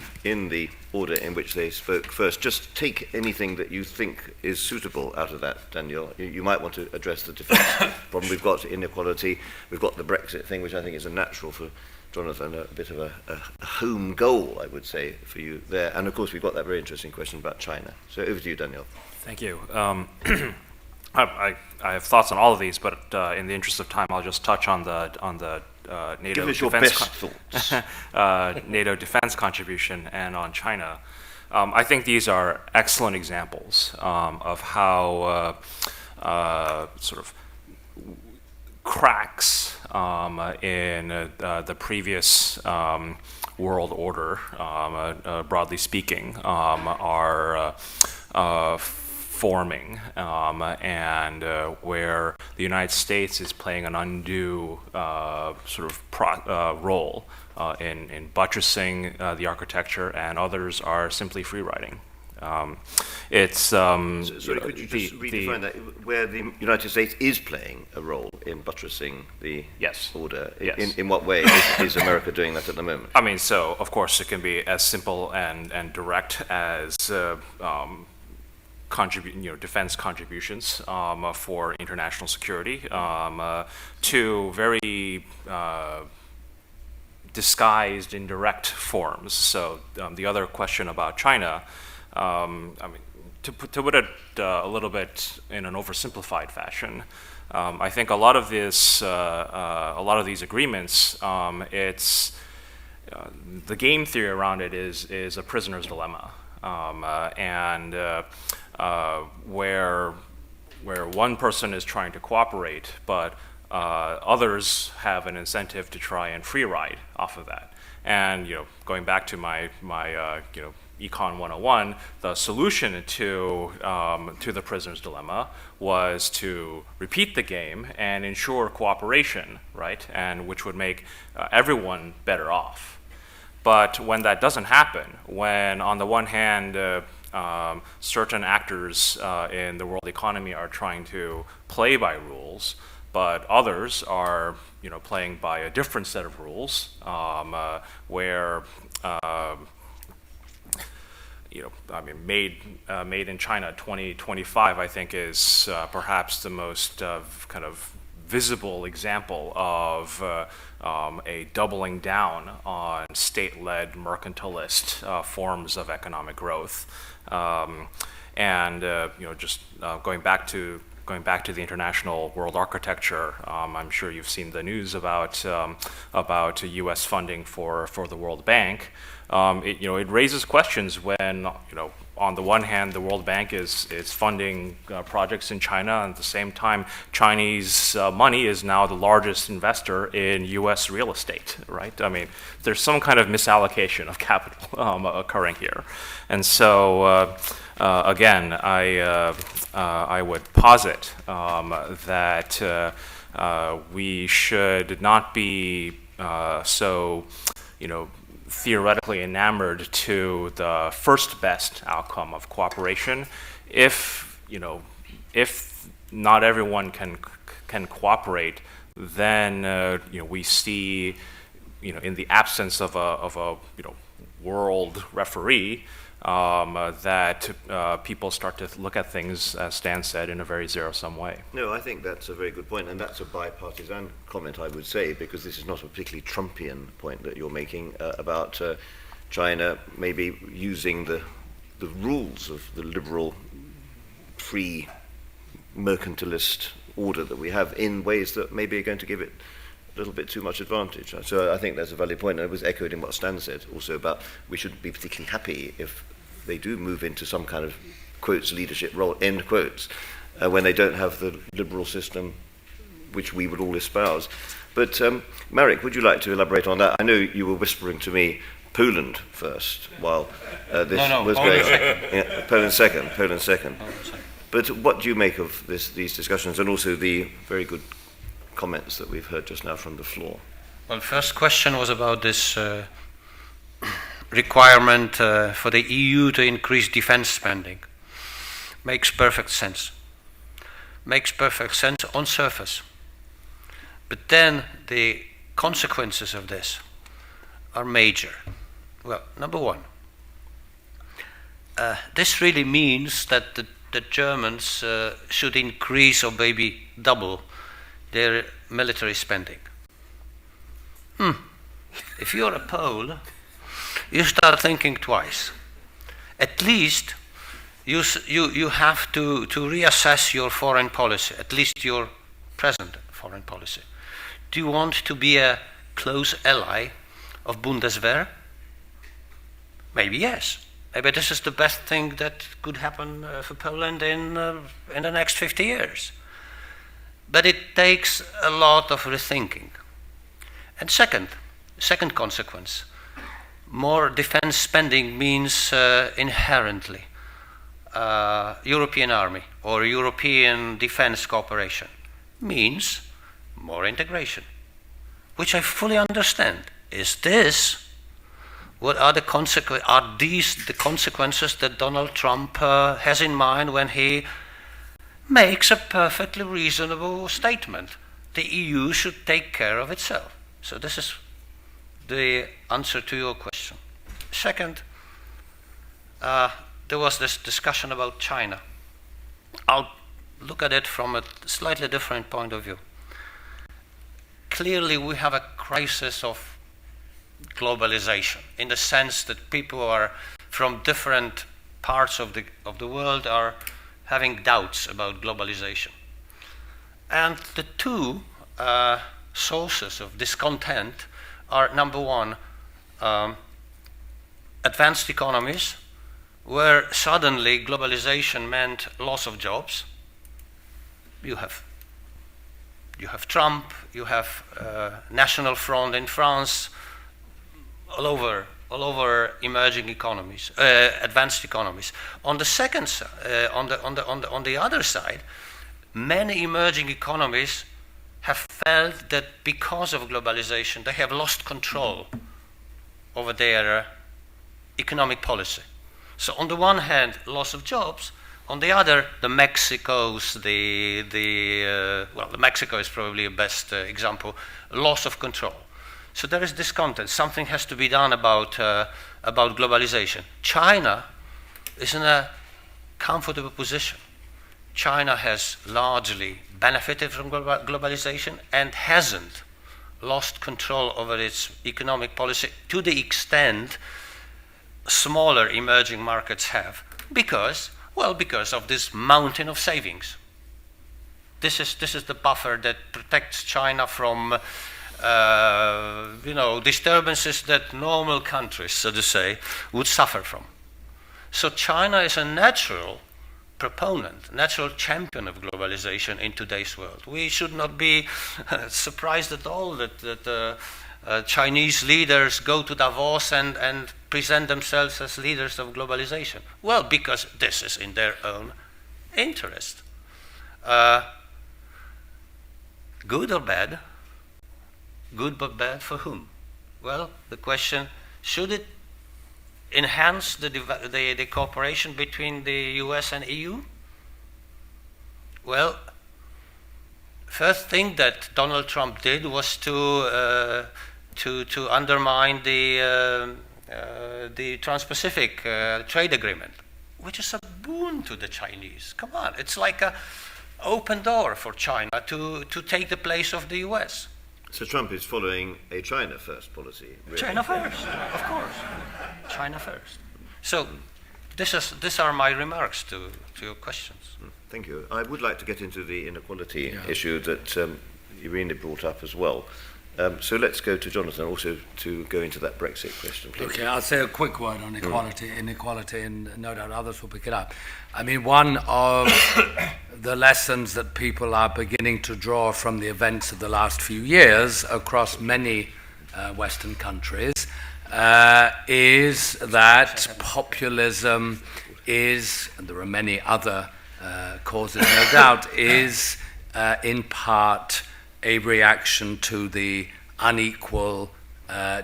Speaker 2: the order in which they spoke first. Just take anything that you think is suitable out of that, Daniel. You might want to address the defence problem. We've got inequality, we've got the Brexit thing, which I think is a natural for Jonathan, a bit of a home goal, I would say, for you there. And of course, we've got that very interesting question about China. So over to you, Daniel.
Speaker 3: Thank you. I have thoughts on all of these, but in the interest of time, I'll just touch on the NATO NATO defense contribution and on China. I think these are excellent examples of how sort of cracks in the previous world order, broadly speaking, are forming, and where the United States is playing an undue sort of role in buttressing the architecture, and others are simply free riding.
Speaker 2: Sorry, could you just redefine that? Where the United States is playing a role in buttressing the order?
Speaker 3: Yes.
Speaker 2: In what way is America doing that at the moment?
Speaker 3: So of course it can be as simple and direct as defense contributions for international security, to very disguised indirect forms. So the other question about China, to put it a little bit in an oversimplified fashion, I think a lot of these agreements, it's the game theory around it is a prisoner's dilemma, where one person is trying to cooperate, but others have an incentive to try and free ride off of that. And going back to my Econ 101, the solution to the prisoner's dilemma was to repeat the game and ensure cooperation, right? And which would make everyone better off. But when that doesn't happen, when on the one hand certain actors in the world economy are trying to play by rules, but others are playing by a different set of rules, where made in China 2025, I think, is perhaps the most kind of visible example of a doubling down on state-led mercantilist forms of economic growth, just going back to the international world architecture. I'm sure you've seen the news about U.S. funding for the World Bank. It raises questions when on the one hand the World Bank is funding projects in China, and at the same time Chinese money is now the largest investor in U.S. real estate. Right? There's some kind of misallocation of capital occurring here, and so again, I would posit that we should not be so theoretically enamored to the first best outcome of cooperation. If not everyone can cooperate, then we see in the absence of a world referee, that people start to look at things, as Stan said, in a very zero-sum way.
Speaker 2: No, I think that's a very good point, and that's a bipartisan comment, I would say, because this is not a particularly Trumpian point that you're making about China maybe using the rules of the liberal free mercantilist order that we have in ways that maybe are going to give it a little bit too much advantage. So I think that's a valid point. And it was echoed in what Stan said also about we shouldn't be particularly happy if they do move into some kind of, quotes, leadership role, end quotes, when they don't have the liberal system which we would all espouse. But Marek, would you like to elaborate on that? I know you were whispering to me Poland first, while this was going on. Yeah, Poland second. But what do you make of these discussions and also the very good comments that we've heard just now from the floor?
Speaker 4: Well, first question was about this requirement for the EU to increase defense spending. Makes perfect sense. Makes perfect sense on surface. But then the consequences of this are major. Well, number one, this really means that the Germans should increase or maybe double their military spending. If you're a Pole, you start thinking twice. At least you have to reassess your foreign policy, at least your present foreign policy. Do you want to be a close ally of Bundeswehr? Maybe yes. Maybe this is the best thing that could happen for Poland in the next 50 years. But it takes a lot of rethinking. And second consequence, more defense spending means inherently European army or European defense cooperation, means more integration, which I fully understand. Is this what are the consequences? Are these the consequences that Donald Trump has in mind when he makes a perfectly reasonable statement? The EU should take care of itself. So this is the answer to your question. Second, there was this discussion about China. I'll look at it from a slightly different point of view. Clearly, we have a crisis of globalization in the sense that people are from different parts of the world are having doubts about globalization. And the two sources of discontent are, number one, advanced economies, where suddenly globalization meant loss of jobs. You have Trump, you have National Front in France, all over emerging economies, advanced economies. On the second side, on the other side, many emerging economies have felt that because of globalization, they have lost control over their economic policy. So on the one hand, loss of jobs. On the other, the Mexico is probably the best example, loss of control. So there is discontent. Something has to be done about globalization. China is in a comfortable position. China has largely benefited from globalization and hasn't lost control over its economic policy to the extent smaller emerging markets have, because of this mountain of savings. This is the buffer that protects China from disturbances that normal countries, so to say, would suffer from. So China is a natural proponent, natural champion of globalization in today's world. We should not be surprised at all that Chinese leaders go to Davos and present themselves as leaders of globalization. Well, because this is in their own interest. Good or bad? Good but bad for whom? Well, the question, should it enhance the cooperation between the US and EU? Well, first thing that Donald Trump did was to undermine the Trans-Pacific trade agreement, which is a boon to the Chinese. Come on, it's like an open door for China to take the place of the US.
Speaker 2: So Trump is following a China first policy, really.
Speaker 4: China first, of course. China first. So These are my remarks to your questions.
Speaker 2: Thank you. I would like to get into the inequality issue that Irina brought up as well. So let's go to Jonathan also to go into that Brexit question, please.
Speaker 5: Okay, I'll say a quick word on inequality, and no doubt others will pick it up. I mean, one of the lessons that people are beginning to draw from the events of the last few years across many Western countries is that populism is, and there are many other causes, no doubt, is in part a reaction to the unequal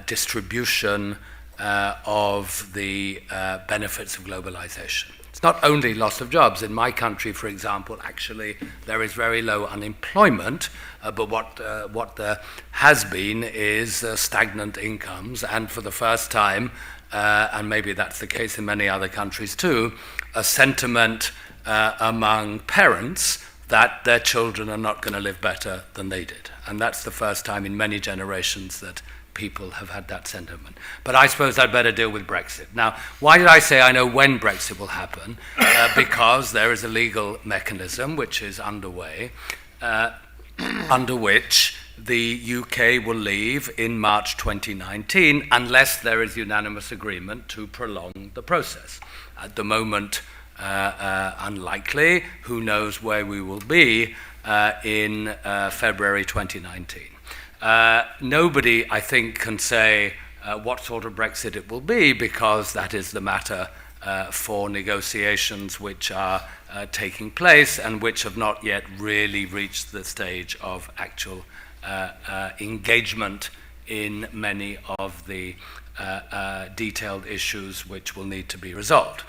Speaker 5: distribution of the benefits of globalization. It's not only loss of jobs. In my country, for example, actually, there is very low unemployment, but what there has been is stagnant incomes, and for the first time, and maybe that's the case in many other countries too, a sentiment among parents that their children are not going to live better than they did. And that's the first time in many generations that people have had that sentiment. But I suppose I'd better deal with Brexit. Now, why did I say I know when Brexit will happen? Because there is a legal mechanism which is underway, under which the UK will leave in March 2019 unless there is unanimous agreement to prolong the process. At the moment, unlikely. Who knows where we will be in February 2019. Nobody, I think, can say what sort of Brexit it will be, because that is the matter for negotiations which are taking place and which have not yet really reached the stage of actual engagement in many of the detailed issues which will need to be resolved.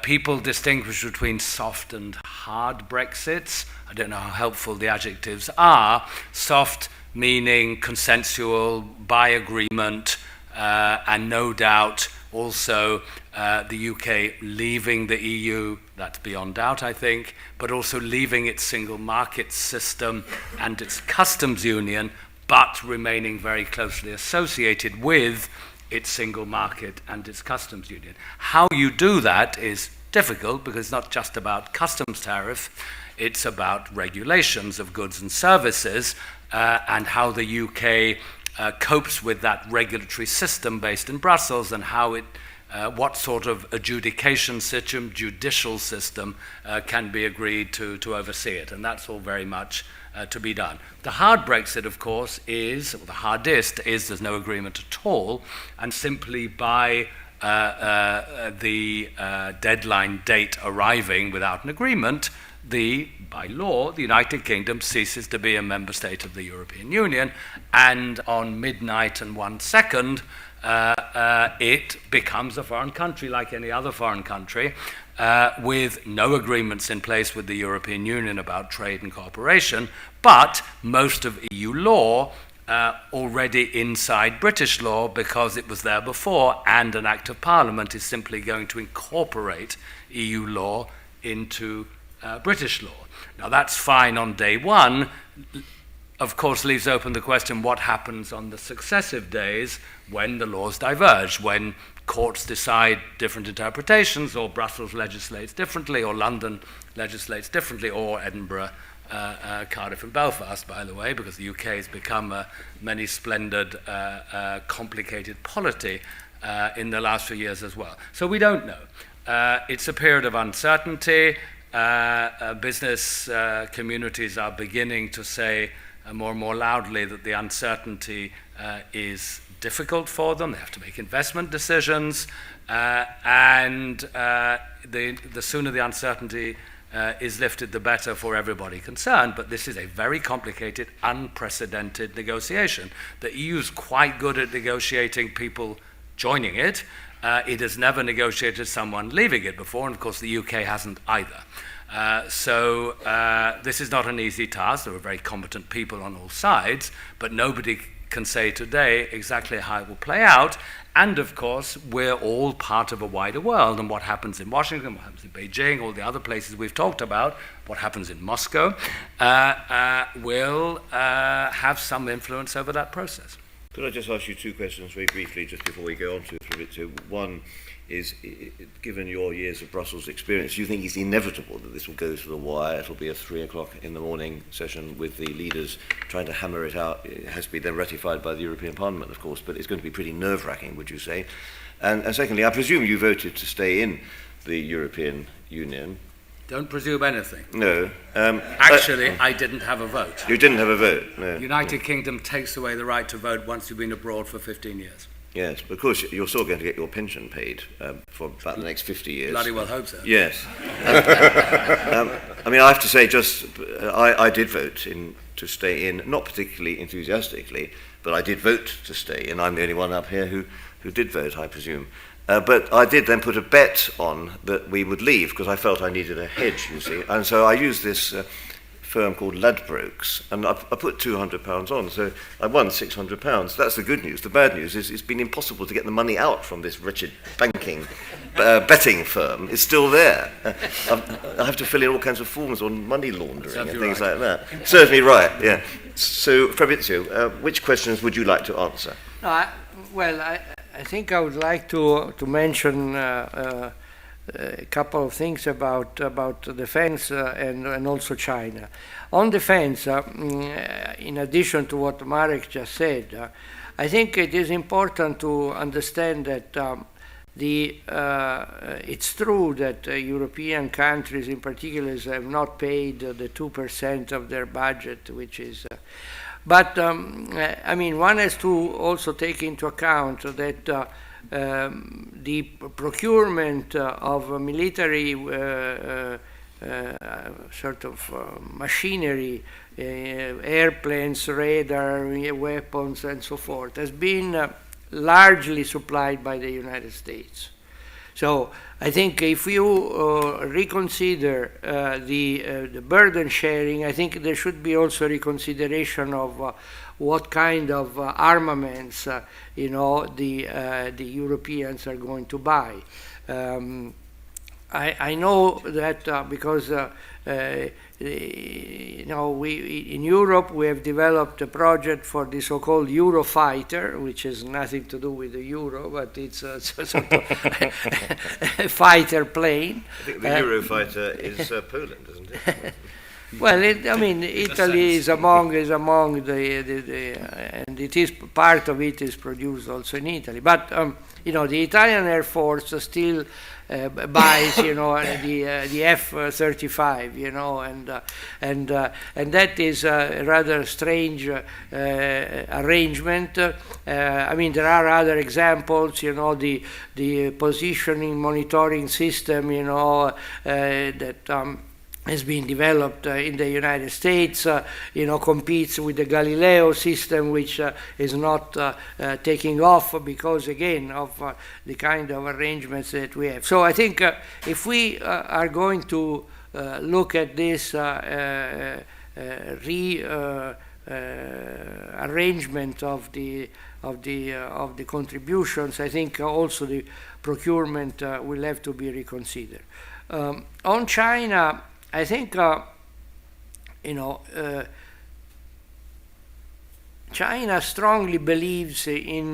Speaker 5: People distinguish between soft and hard Brexits. I don't know how helpful the adjectives are. Soft meaning consensual, by agreement, and no doubt also the UK leaving the EU, that's beyond doubt, I think, but also leaving its single market system and its customs union, but remaining very closely associated with its single market and its customs union. How you do that is difficult, because it's not just about customs tariff, it's about regulations of goods and services, and how the UK copes with that regulatory system based in Brussels, and how it, what sort of adjudication system, judicial system can be agreed to oversee it. And that's all very much to be done. The hard Brexit, of course, is, or the hardest, is there's no agreement at all, and simply by the deadline date arriving without an agreement, by law, the United Kingdom ceases to be a member state of the European Union, and on midnight and 1 second, it becomes a foreign country like any other foreign country, with no agreements in place with the European Union about trade and cooperation, but most of EU law already inside British law, because it was there before, and an Act of Parliament is simply going to incorporate EU law into British law. Now that's fine on day one. Of course, leaves open the question what happens on the successive days when the laws diverge, when courts decide different interpretations, or Brussels legislates differently, or London legislates differently, or Edinburgh, Cardiff and Belfast, by the way, because the UK has become a many splendid, complicated polity in the last few years as well. So we don't know. It's a period of uncertainty. Business communities are beginning to say more and more loudly that the uncertainty is difficult for them. They have to make investment decisions, and the sooner the uncertainty is lifted, the better for everybody concerned. But this is a very complicated, unprecedented negotiation. The EU is quite good at negotiating people joining it. It has never negotiated someone leaving it before, and of course the UK hasn't either. So this is not an easy task. There are very competent people on all sides, but nobody can say today exactly how it will play out. And of course, we're all part of a wider world, and what happens in Washington, what happens in Beijing, all the other places we've talked about, what happens in Moscow, will have some influence over that process.
Speaker 2: Could I just ask you two questions very briefly, just before we go on to Fabrizio? One is, given your years of Brussels experience, do you think it's inevitable that this will go to the wire? It'll be a 3 o'clock in the morning session with the leaders trying to hammer it out. It has to be then ratified by the European Parliament, of course, but it's going to be pretty nerve-wracking, would you say? And secondly, I presume you voted to stay in the European Union.
Speaker 5: Don't presume anything.
Speaker 2: No.
Speaker 5: Actually, I didn't have a vote.
Speaker 2: You didn't have a vote, no.
Speaker 5: United Kingdom takes away the right to vote once you've been abroad for 15 years.
Speaker 2: Yes, but of course you're still going to get your pension paid for about the next 50 years.
Speaker 5: Bloody well hope so.
Speaker 2: Yes. I mean, I have to say, I did vote to stay in, not particularly enthusiastically, but I did vote to stay in. I'm the only one up here who did vote, I presume. But I did then put a bet on that we would leave, because I felt I needed a hedge, you see. And so I used this firm called Ladbrokes, and I put £200 on, so I won £600. That's the good news. The bad news is it's been impossible to get the money out from this wretched banking betting firm. It's still there. I have to fill in all kinds of forms on money laundering and things like that. Serves me right, yeah. So, Fabrizio, which questions would you like to answer?
Speaker 6: No, I think I would like to mention a couple of things about defense and also China. On defense, in addition to what Marek just said, I think it is important to understand that it's true that European countries in particular have not paid the 2% of their budget, which is but I mean, one has to also take into account that the procurement of military sort of machinery, airplanes, radar, weapons, and so forth, has been largely supplied by the United States. So I think if you reconsider the burden sharing, I think there should be also reconsideration of what kind of armaments the Europeans are going to buy. I know that because in Europe we have developed a project for the so-called Eurofighter, which has nothing to do with the euro, but it's a sort of a fighter plane.
Speaker 2: I think the Eurofighter is Poland, isn't it?
Speaker 6: Well, Italy is among the and it is part of it is produced also in Italy. But the Italian Air Force still buys, the F-35, and that is a rather strange arrangement. There are other examples, the positioning monitoring system, that has been developed in the United States, competes with the Galileo system, which is not taking off because, again, of the kind of arrangements that we have. So I think if we are going to look at this arrangement of the contributions, I think also the procurement will have to be reconsidered. On China, I think, China strongly believes in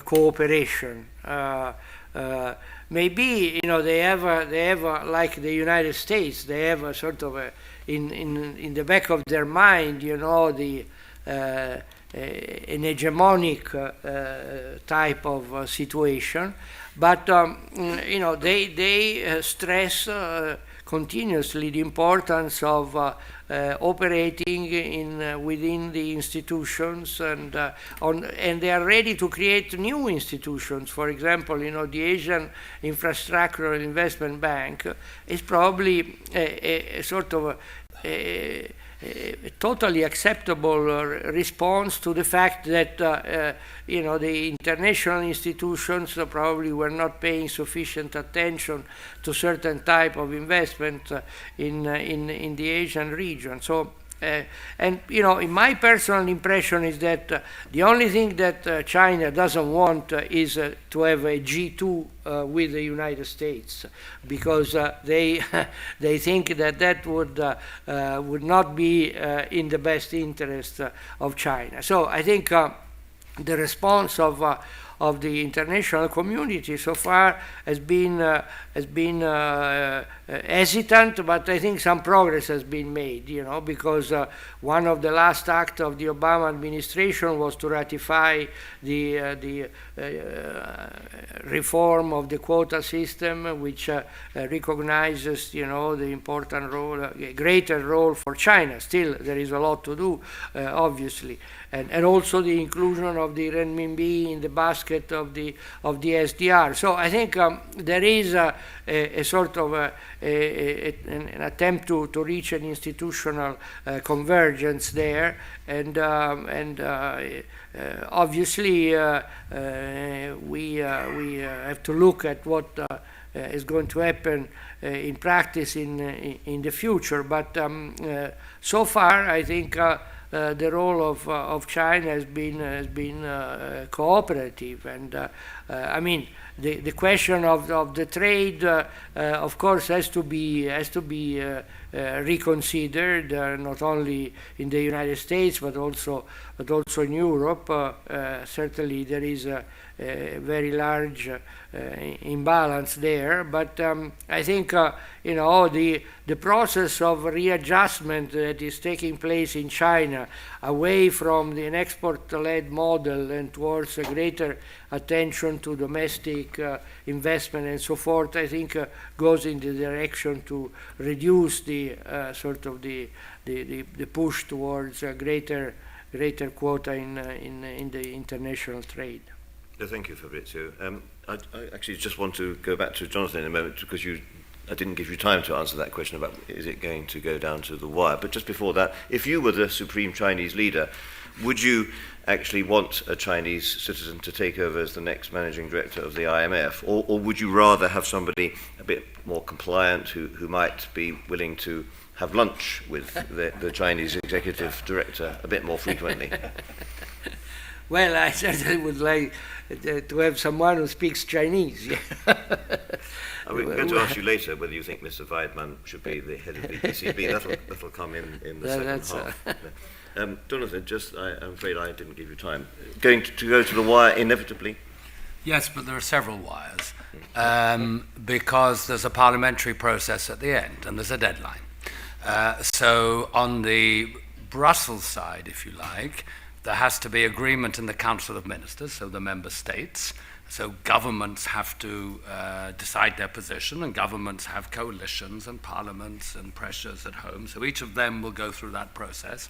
Speaker 6: cooperation. Maybe they have like the United States, they have a sort of in the back of their mind, an hegemonic type of situation, but they stress continuously the importance of operating within the institutions, and they are ready to create new institutions. For example, the Asian Infrastructural Investment Bank is probably a sort of a totally acceptable response to the fact that the international institutions probably were not paying sufficient attention to certain type of investment in the Asian region. So And you know, in my personal impression is that the only thing that China doesn't want is to have a G2 with the United States, because they they think that that would not be in the best interest of China. So I think the response of the international community so far has been hesitant, but I think some progress has been made, you know, because one of the last acts of the Obama administration was to ratify the reform of the quota system, which recognizes, you know, the important role, greater role for China. Still, there is a lot to do, obviously. And also the inclusion of the renminbi in the basket of the SDR. So I think there is a sort of an attempt to reach an institutional convergence there, and obviously we have to look at what is going to happen in practice in the future. But so far, I think. The role of China has been cooperative, and I mean the question of the trade, of course, has to be reconsidered, not only in the United States but also in Europe. Certainly, there is a very large imbalance there, but I think you know, the process of readjustment that is taking place in China away from an export-led model and towards a greater attention to domestic investment and so forth, I think goes in the direction to reduce the sort of the push towards a greater quota in the international trade.
Speaker 2: Thank you, Fabrizio. I actually just want to go back to Jonathan in a moment, because I didn't give you time to answer that question about is it going to go down to the wire. But just before that, if you were the supreme Chinese leader, would you actually want a Chinese citizen to take over as the next managing director of the IMF? Or would you rather have somebody a bit more compliant who might be willing to have lunch with the Chinese executive director a bit more frequently?
Speaker 6: Well, I certainly would like to have someone who speaks Chinese.
Speaker 2: We're going to ask you later whether you think Mr. Weidmann should be the head of the ECB. That'll come in the second half. Jonathan, I'm afraid I didn't give you time. Going to go to the wire inevitably?
Speaker 5: Yes, but there are several wires, because there's a parliamentary process at the end, and there's a deadline. So on the Brussels side, if you like, there has to be agreement in the Council of Ministers, so the member states. So governments have to decide their position, and governments have coalitions and parliaments and pressures at home. So each of them will go through that process.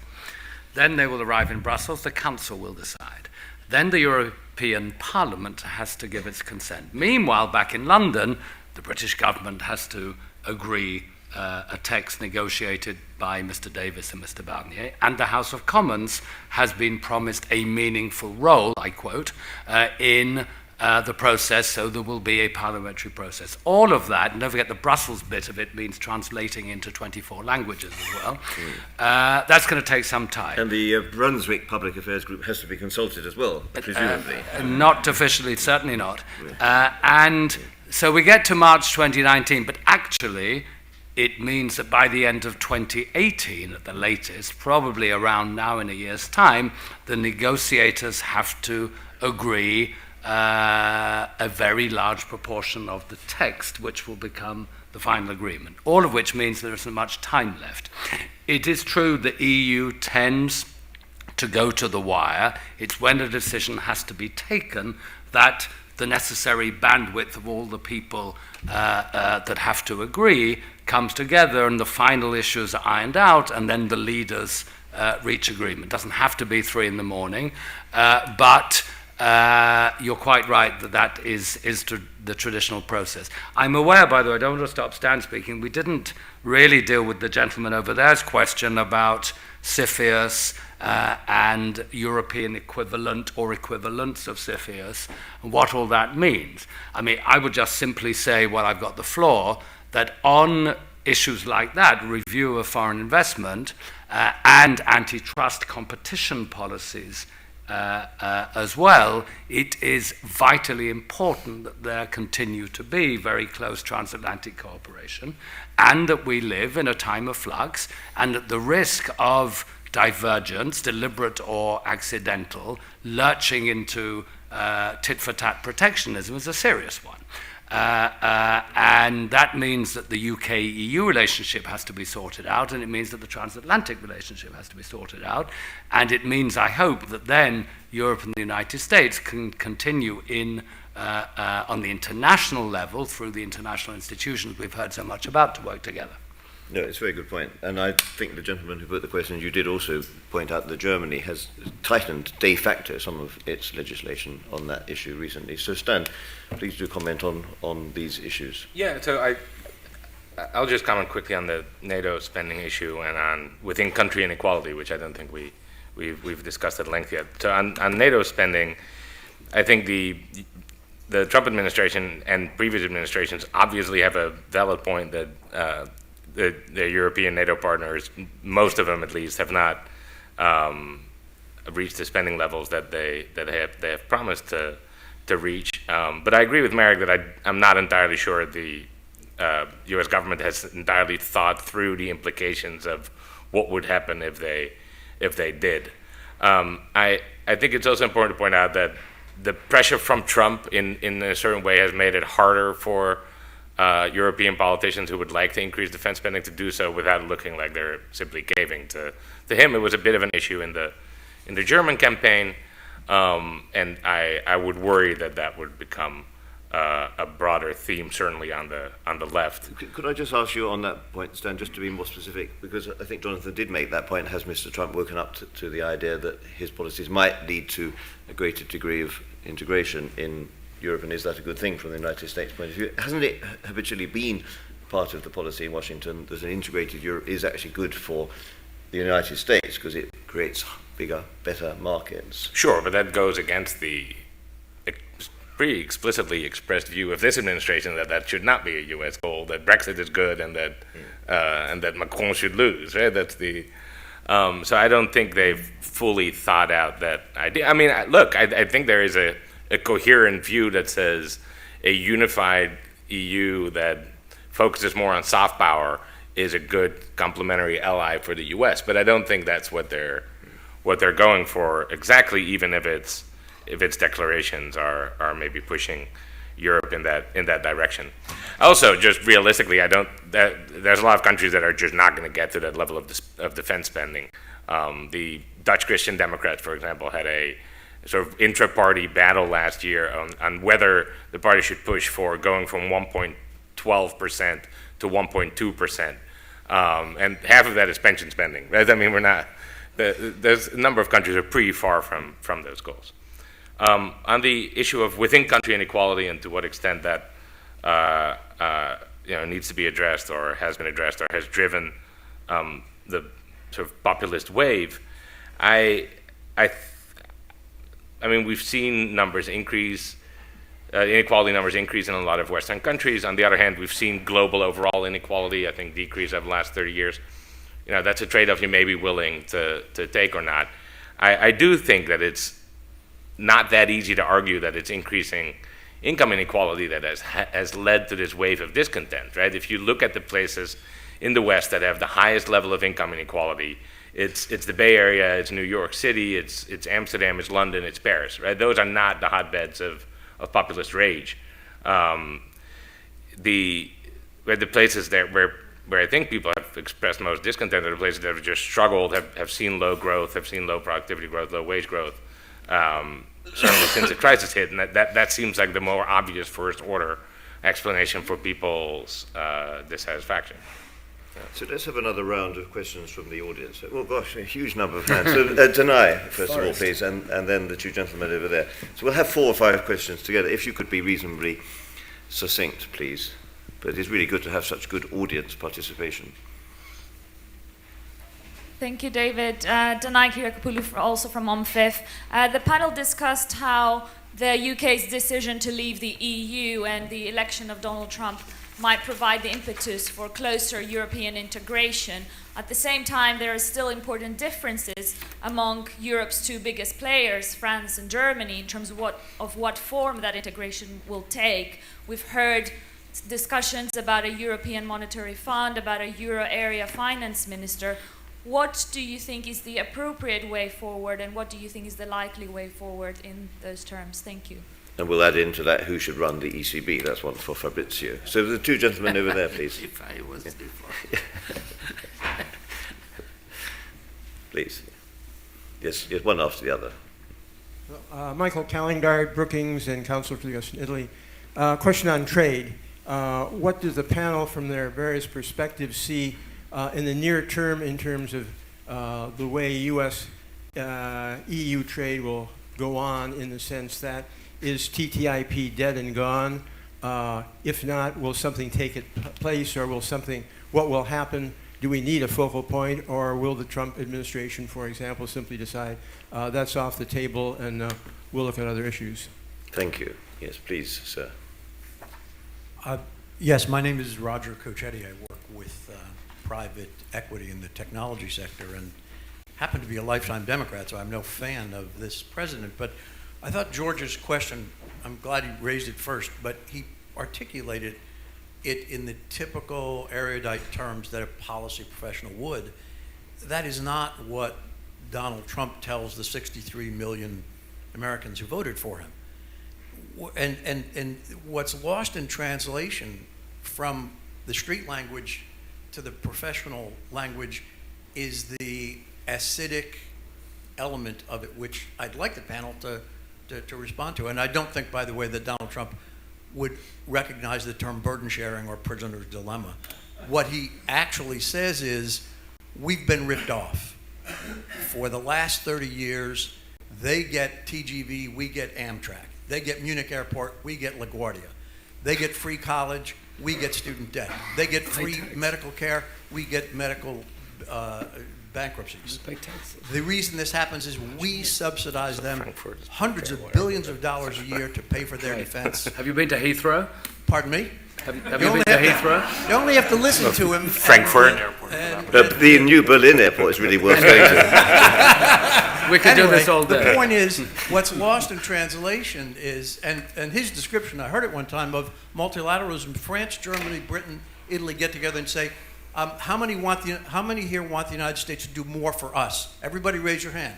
Speaker 5: Then they will arrive in Brussels, the Council will decide. Then the European Parliament has to give its consent. Meanwhile, back in London, the British government has to agree a text negotiated by Mr. Davis and Mr. Barnier, and the House of Commons has been promised a meaningful role, I quote, in the process, so there will be a parliamentary process. All of that, and don't forget the Brussels bit of it means translating into 24 languages as well. That's going to take some time.
Speaker 2: And the Brunswick Public Affairs Group has to be consulted as well, presumably.
Speaker 5: Not officially, certainly not. And so we get to March 2019, but actually it means that by the end of 2018 at the latest, probably around now in a year's time, the negotiators have to agree a very large proportion of the text, which will become the final agreement, all of which means there isn't much time left. It is true the EU tends to go to the wire. It's when a decision has to be taken that the necessary bandwidth of all the people that have to agree comes together, and the final issues are ironed out, and then the leaders reach agreement. It doesn't have to be 3 in the morning, but you're quite right that is the traditional process. I'm aware, by the way, I don't want to stop Stan speaking, we didn't really deal with the gentleman over there's question about CFIUS and European equivalent or equivalents of CFIUS, and what all that means. I mean, I would just simply say, while I've got the floor, that on issues like that, review of foreign investment, and antitrust competition policies as well, it is vitally important that there continue to be very close transatlantic cooperation, and that we live in a time of flux, and that the risk of divergence, deliberate or accidental, lurching into tit-for-tat protectionism is a serious one. And that means that the UK-EU relationship has to be sorted out, and it means that the transatlantic relationship has to be sorted out, and it means, I hope, that then Europe and the United States can continue on the international level, through the international institutions we've heard so much about, to work together.
Speaker 2: No, it's a very good point. And I think the gentleman who put the question, you did also point out that Germany has tightened de facto some of its legislation on that issue recently. So Stan, please do comment on these issues.
Speaker 1: Yeah, so I'll just comment quickly on the NATO spending issue and on within-country inequality, which I don't think we've discussed at length yet. So on NATO spending, I think the Trump administration and previous administrations obviously have a valid point that the European NATO partners, most of them at least, have not reached the spending levels that they have promised to reach. But I agree with Marek that I'm not entirely sure the U.S. government has entirely thought through the implications of what would happen if they did. I think it's also important to point out that the pressure from Trump in a certain way has made it harder for European politicians who would like to increase defense spending to do so without looking like they're simply caving to him. It was a bit of an issue in the German campaign, and I would worry that would become a broader theme, certainly on the left.
Speaker 2: Could I just ask you on that point, Stan, just to be more specific, because I think Jonathan did make that point. Has Mr. Trump woken up to the idea that his policies might lead to a greater degree of integration in Europe, and is that a good thing from the United States point of view? Hasn't it habitually been part of the policy in Washington that an integrated Europe is actually good for the United States because it creates bigger, better markets?
Speaker 1: Sure, but that goes against the pretty explicitly expressed view of this administration that should not be a U.S. goal, that Brexit is good and that Macron should lose, right? That's the... so I don't think they've fully thought out that idea. I mean, look, I think there is a coherent view that says a unified EU that focuses more on soft power is a good complementary ally for the U.S. But I don't think that's what they're going for exactly, even if its declarations are maybe pushing Europe in that direction. Also, just realistically, there's a lot of countries that are just not going to get to that level of defense spending. The Dutch Christian Democrats, for example, had a sort of intra-party battle last year on whether the party should push for going from 1.12% to 1.2%, and half of that is pension spending, right? I mean, there's a number of countries that are pretty far from those goals. On the issue of within-country inequality and to what extent that needs to be addressed or has been addressed or has driven the sort of populist wave, I mean, we've seen numbers increase, inequality numbers increase in a lot of Western countries. On the other hand, we've seen global overall inequality, I think, decrease over the last 30 years. That's a trade-off you may be willing to take or not. I do think that it's not that easy to argue that it's increasing income inequality that has led to this wave of discontent, right? If you look at the places in the West that have the highest level of income inequality, it's the Bay Area, it's New York City, it's Amsterdam, it's London, it's Paris, right? Those are not the hotbeds of populist rage. The places where I think people have expressed most discontent are the places that have just struggled, have seen low growth, have seen low productivity growth, low wage growth, certainly since the crisis hit, and that seems like the more obvious first-order explanation for people's dissatisfaction.
Speaker 2: So let's have another round of questions from the audience. Well, gosh, a huge number of hands. So Danai, first of all, please, and then the two gentlemen over there. So we'll have 4 or 5 questions together. If you could be reasonably succinct, please. But it's really good to have such good audience participation.
Speaker 11: Thank you, David. Danai Kirakapulu, also from OMFIF. The panel discussed how the UK's decision to leave the EU and the election of Donald Trump might provide the impetus for closer European integration. At the same time, there are still important differences among Europe's two biggest players, France and Germany, in terms of what form that integration will take. We've heard discussions about a European Monetary Fund, about a Euro area finance minister. What do you think is the appropriate way forward, and what do you think is the likely way forward in those terms? Thank you.
Speaker 2: And we'll add into that who should run the ECB. That's one for Fabrizio. So the two gentlemen over there, please.
Speaker 12: If I was before.
Speaker 2: Please. Yes, one after the other.
Speaker 13: Michael Callingard, Brookings, and Council for the U.S. and Italy. Question on trade. What does the panel, from their various perspectives, see in the near term in terms of the way U.S.-EU trade will go on, in the sense that is TTIP dead and gone? If not, will something take place, or what will happen? Do we need a focal point, or will the Trump administration, for example, simply decide that's off the table and we'll look at other issues?
Speaker 2: Thank you. Yes, please, sir.
Speaker 14: Yes, my name is Roger Cochetti. I work with private equity in the technology sector and happen to be a lifetime Democrat, so I'm no fan of this president. But I thought George's question, I'm glad he raised it first, but he articulated it in the typical erudite terms that a policy professional would. That is not what Donald Trump tells the 63 million Americans who voted for him. And what's lost in translation from the street language to the professional language is the acidic element of it, which I'd like the panel to respond to. And I don't think, by the way, that Donald Trump would recognize the term burden sharing or prisoner's dilemma. What he actually says is, we've been ripped off. For the last 30 years, they get TGV, we get Amtrak. They get Munich Airport, we get LaGuardia. They get free college, we get student debt. They get free medical care, we get medical bankruptcies. The reason this happens is we subsidize them hundreds of billions of dollars a year to pay for their defense.
Speaker 12: Have you been to Heathrow?
Speaker 14: Pardon me?
Speaker 12: Have you been to Heathrow?
Speaker 14: You only have to listen to him.
Speaker 2: Frankfurt. The new Berlin airport is really worth going to.
Speaker 12: We could do this all day.
Speaker 14: The point is, what's lost in translation is, and his description, I heard it one time, of multilateralism. France, Germany, Britain, Italy get together and say, how many here want the United States to do more for us? Everybody raise your hand.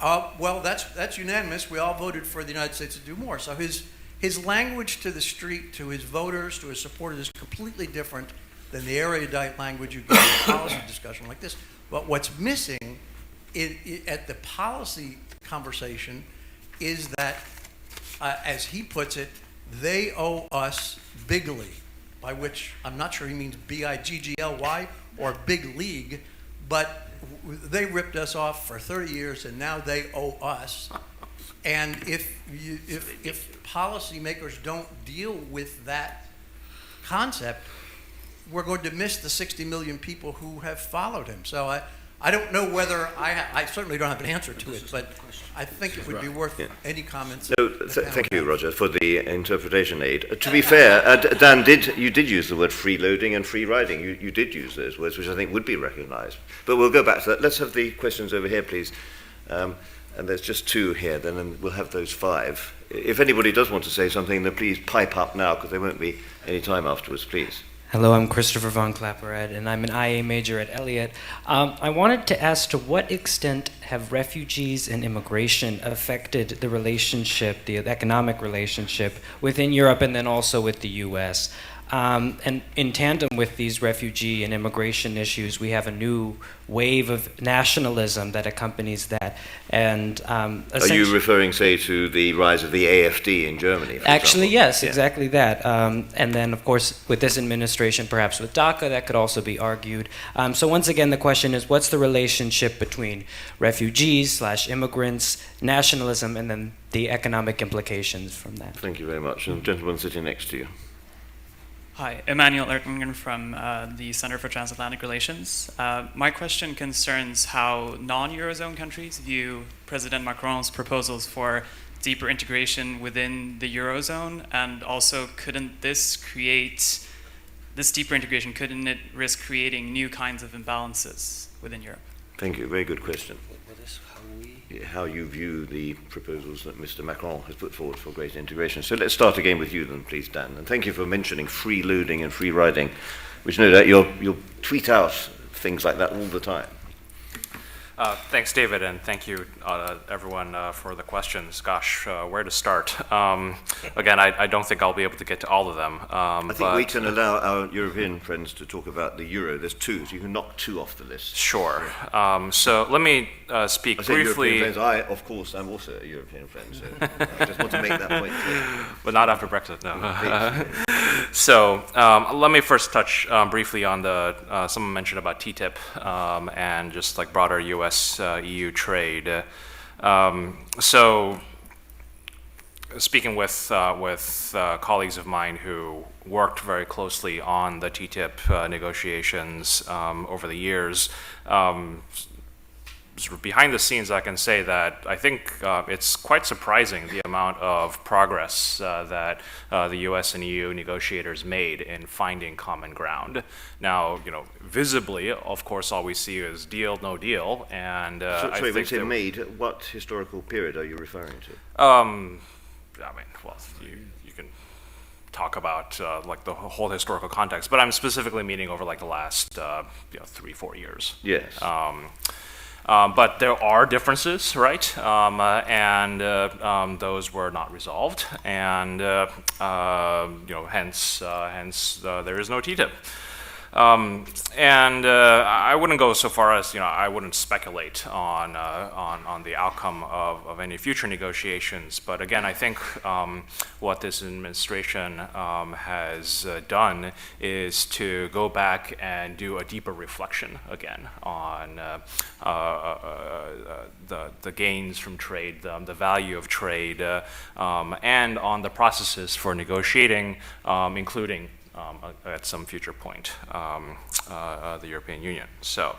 Speaker 14: Well, that's unanimous. We all voted for the United States to do more. So his language to the street, to his voters, to his supporters is completely different than the erudite language you get in a policy discussion like this. But what's missing at the policy conversation is that, as he puts it, they owe us bigly, by which I'm not sure he means B-I-G-G-L-Y or big league, but they ripped us off for 30 years and now they owe us. And if policymakers don't deal with that concept, we're going to miss the 60 million people who have followed him. So I don't know whether, I certainly don't have an answer to it, but I think it would be worth any comments.
Speaker 2: No, thank you, Roger, for the interpretation aid. To be fair, Dan, you did use the word freeloading and free riding. You did use those words, which I think would be recognised. But we'll go back to that. Let's have the questions over here, please. And there's just two here, then we'll have those five. If anybody does want to say something, then please pipe up now, because there won't be any time afterwards, please.
Speaker 15: Hello, I'm Christopher von Clapperhead, and I'm an IA major at Elliott. I wanted to ask, to what extent have refugees and immigration affected the relationship, the economic relationship within Europe and then also with the US? And in tandem with these refugee and immigration issues, we have a new wave of nationalism that accompanies that. And
Speaker 2: are you referring, say, to the rise of the AfD in Germany?
Speaker 15: Actually, yes, exactly that. And then, of course, with this administration, perhaps with DACA, that could also be argued. So once again, the question is, what's the relationship between refugees/immigrants, nationalism, and then the economic implications from that?
Speaker 2: Thank you very much. And the gentleman sitting next to you.
Speaker 16: Hi, Emmanuel Ertingen from the Center for Transatlantic Relations. My question concerns how non-Eurozone countries view President Macron's proposals for deeper integration within the Eurozone? And also, couldn't this deeper integration, couldn't it risk creating new kinds of imbalances within Europe?
Speaker 2: Thank you. Very good question. How you view the proposals that Mr. Macron has put forward for greater integration. So let's start again with you then, please, Dan. And thank you for mentioning free loading and free riding, which no doubt you'll tweet out things like that all the time.
Speaker 3: Thanks, David, and thank you, everyone, for the questions. Gosh, where to start? Again, I don't think I'll be able to get to all of them.
Speaker 2: I think we can allow our European friends to talk about the euro. There's two, so you can knock two off the list.
Speaker 3: Sure. So let me speak briefly.
Speaker 2: European friends. Of course, I'm also a European friend, so I just want to make that point clear.
Speaker 3: But not after Brexit, no. So let me first touch briefly on someone mentioned about TTIP and just like broader U.S.-EU trade. So speaking with colleagues of mine who worked very closely on the TTIP negotiations over the years, sort of behind the scenes, I can say that I think it's quite surprising the amount of progress that the U.S. and EU negotiators made in finding common ground. Now, visibly, of course, all we see is deal, no deal, and
Speaker 2: sorry, when you say made, what historical period are you referring to?
Speaker 3: I mean, well, you can talk about like the whole historical context, but I'm specifically meaning over like the last 3-4 years.
Speaker 2: Yes.
Speaker 3: But there are differences, right? And those were not resolved, and hence there is no TTIP. And I wouldn't go so far as I wouldn't speculate on the outcome of any future negotiations. But again, I think what this administration has done is to go back and do a deeper reflection again on the gains from trade, the value of trade, and on the processes for negotiating, including at some future point, the European Union. So,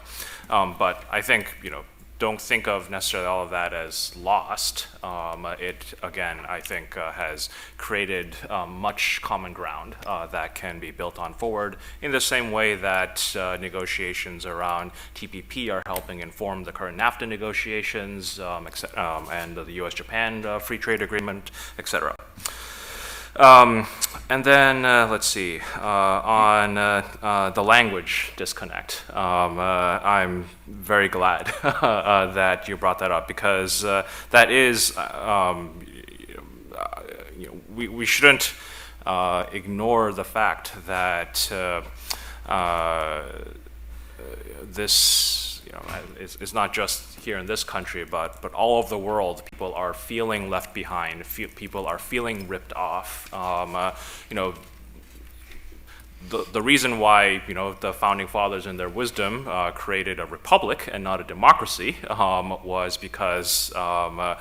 Speaker 3: but I think, don't think of necessarily all of that as lost. It, again, I think has created much common ground that can be built on forward in the same way that negotiations around TPP are helping inform the current NAFTA negotiations and the US-Japan free trade agreement, etc. And then, let's see, on the language disconnect, I'm very glad that you brought that up, because that is, we shouldn't ignore the fact that this is not just here in this country, but all over the world. People are feeling left behind. People are feeling ripped off. The reason why the founding fathers, in their wisdom, created a republic and not a democracy was because that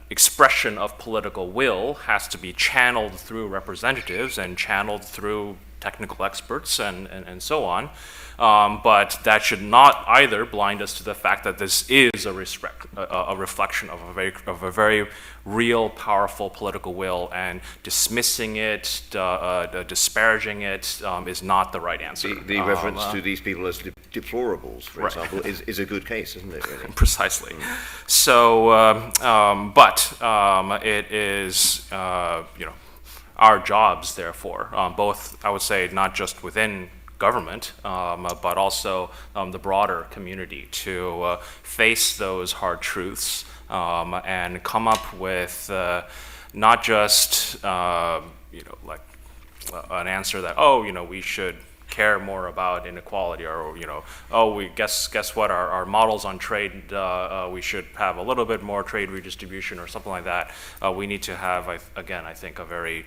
Speaker 3: expression of political will has to be channeled through representatives and channeled through technical experts and so on. But that should not either blind us to the fact that this is a reflection of a very real, powerful political will, and dismissing it, disparaging it, is not the right answer.
Speaker 2: The reference to these people as deplorables, for example, is a good case, isn't it, really?
Speaker 3: Precisely. So, but it is, our jobs, therefore, both, I would say, not just within government, but also the broader community, to face those hard truths and come up with not just like an answer that we should care more about inequality, or we guess what, our models on trade, we should have a little bit more trade redistribution or something like that. We need to have, again, I think, a very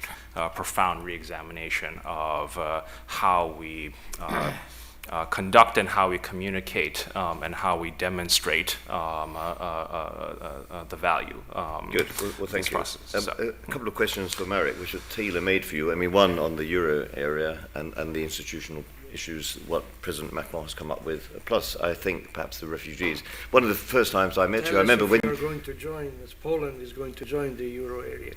Speaker 3: profound re-examination of how we conduct and how we communicate and how we demonstrate the value.
Speaker 2: Good. Well, thank you. A couple of questions for Marek, which are tailor-made for you. I mean, one on the euro area and the institutional issues, what President Macron has come up with, plus I think perhaps the refugees. One of the first times I met you, I remember when...
Speaker 6: You're going to join, as Poland is going to join the euro area.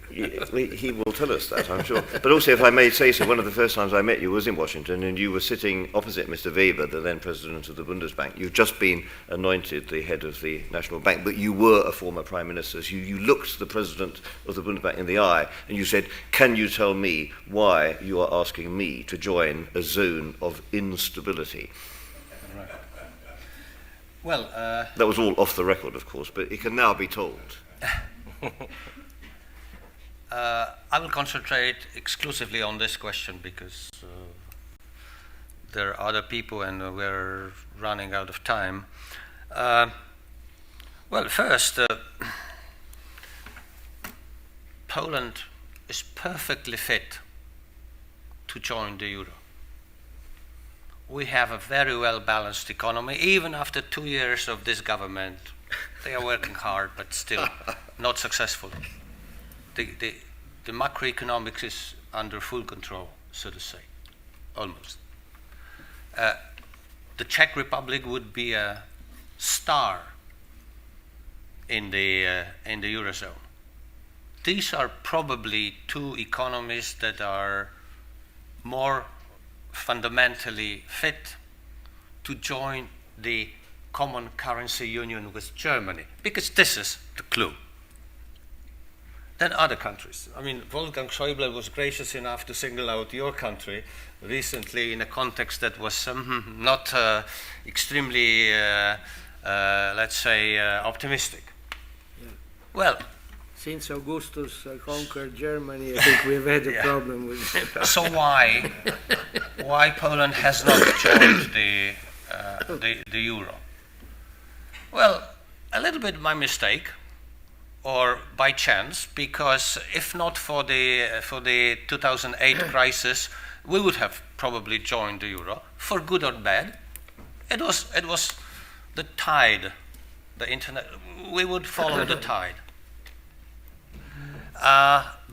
Speaker 2: He will tell us that, I'm sure. But also, if I may say so, one of the first times I met you was in Washington, and you were sitting opposite Mr. Weber, the then president of the Bundesbank. You've just been anointed the head of the National Bank, but you were a former prime minister. So you looked the president of the Bundesbank in the eye, and you said, can you tell me why you are asking me to join a zone of instability?
Speaker 4: Right. Well,
Speaker 2: that was all off the record, of course, but it can now be told.
Speaker 4: I will concentrate exclusively on this question because there are other people and we're running out of time. Well, first, Poland is perfectly fit to join the euro. We have a very well-balanced economy. Even after 2 years of this government, they are working hard, but still not successful. The macroeconomics is under full control, so to say, almost. The Czech Republic would be a star in the Eurozone. These are probably two economies that are more fundamentally fit to join the common currency union with Germany, because this is the clue. Then other countries. I mean, Wolfgang Schäuble was gracious enough to single out your country recently in a context that was not extremely, let's say, optimistic.
Speaker 6: Yeah.
Speaker 4: Well,
Speaker 6: since Augustus conquered Germany, I think we've had a problem with that.
Speaker 4: So why Poland has not joined the euro? Well, a little bit my mistake, or by chance, because if not for the 2008 crisis, we would have probably joined the euro, for good or bad. It was the tide, the internet. We would follow the tide.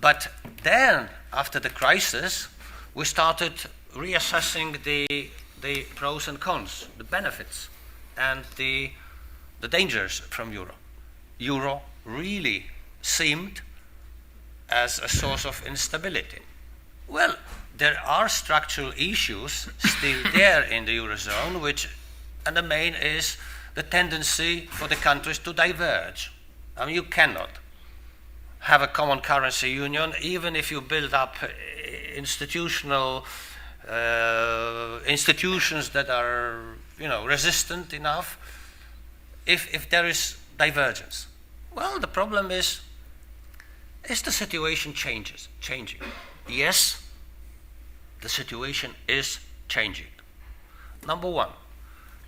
Speaker 4: But then, after the crisis, we started reassessing the pros and cons, the benefits, and the dangers from euro. Euro really seemed as a source of instability. Well, there are structural issues still there in the Eurozone, and the main is the tendency for the countries to diverge. I mean, you cannot have a common currency union, even if you build up institutions that are, resistant enough, if there is divergence. Well, the problem is the situation changing? Yes, the situation is changing. Number one,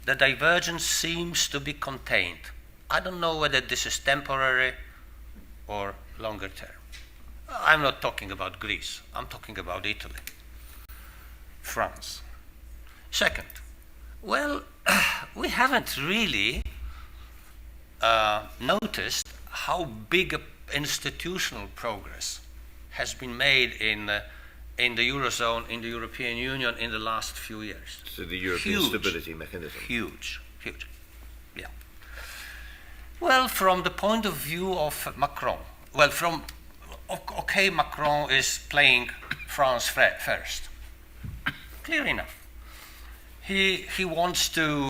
Speaker 4: the divergence seems to be contained. I don't know whether this is temporary or longer term. I'm not talking about Greece. I'm talking about Italy, France. Second, well, we haven't really noticed how big a institutional progress has been made in the Eurozone, in the European Union in the last few years.
Speaker 2: So the European Stability Mechanism.
Speaker 4: Huge. Yeah. Well, from the point of view of Macron, Macron is playing France first. Clear enough. He wants to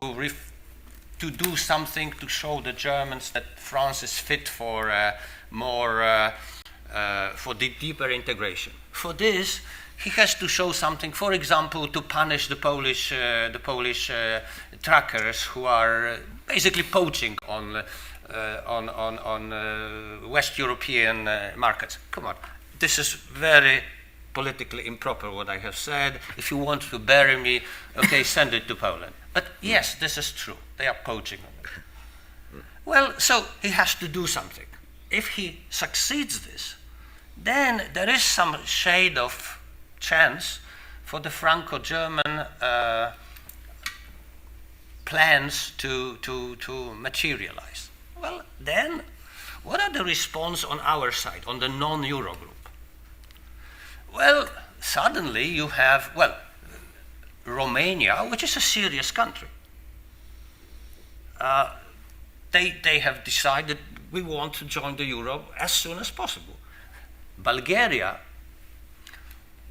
Speaker 4: do something to show the Germans that France is fit for for the deeper integration. For this, he has to show something. For example, to punish the Polish truckers who are basically poaching on West European markets. Come on, this is very politically improper what I have said. If you want to bury me, okay, send it to Poland. But yes, this is true. They are poaching on it. Well, so he has to do something. If he succeeds this, then there is some shade of chance for the Franco-German plans to materialize. Well, then, what are the response on our side, on the non-Euro group? Well, suddenly you have, Romania, which is a serious country. They have decided we want to join the euro as soon as possible. Bulgaria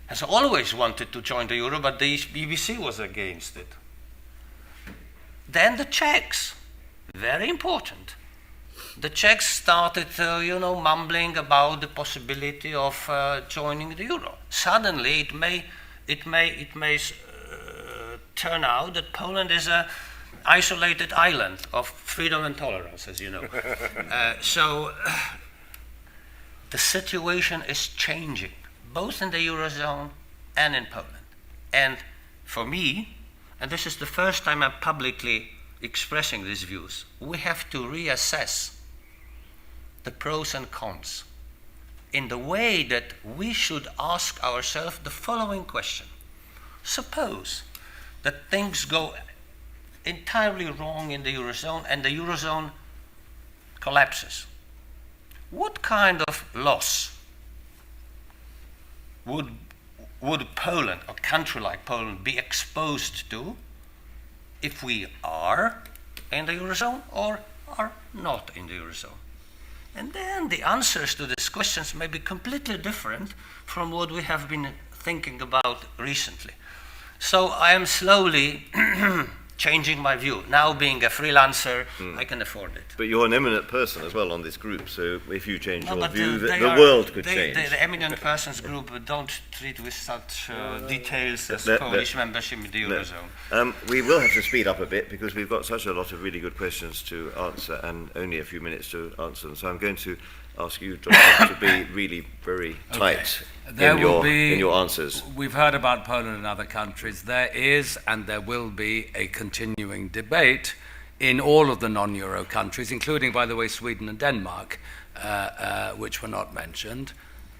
Speaker 4: has always wanted to join the euro, but the BBC was against it. Then the Czechs, very important. The Czechs started, mumbling about the possibility of joining the euro. Suddenly, it may turn out that Poland is an isolated island of freedom and tolerance, as you know. So the situation is changing, both in the Eurozone and in Poland. And for me, and this is the first time I'm publicly expressing these views, we have to reassess the pros and cons in the way that we should ask ourselves the following question. Suppose that things go entirely wrong in the Eurozone and the Eurozone collapses. What kind of loss would Poland, a country like Poland, be exposed to if we are in the Eurozone or are not in the Eurozone? And then the answers to these questions may be completely different from what we have been thinking about recently. So I am slowly changing my view. Now, being a freelancer, I can afford it.
Speaker 2: But you're an eminent person as well on this group, so if you change your view, the world could change.
Speaker 4: The eminent persons group don't treat with such details as Polish membership in the Eurozone.
Speaker 2: We will have to speed up a bit because we've got such a lot of really good questions to answer and only a few minutes to answer them. So I'm going to ask you, John, to be really very tight in your answers.
Speaker 5: We've heard about Poland and other countries. There is and there will be a continuing debate in all of the non-Euro countries, including, by the way, Sweden and Denmark, which were not mentioned,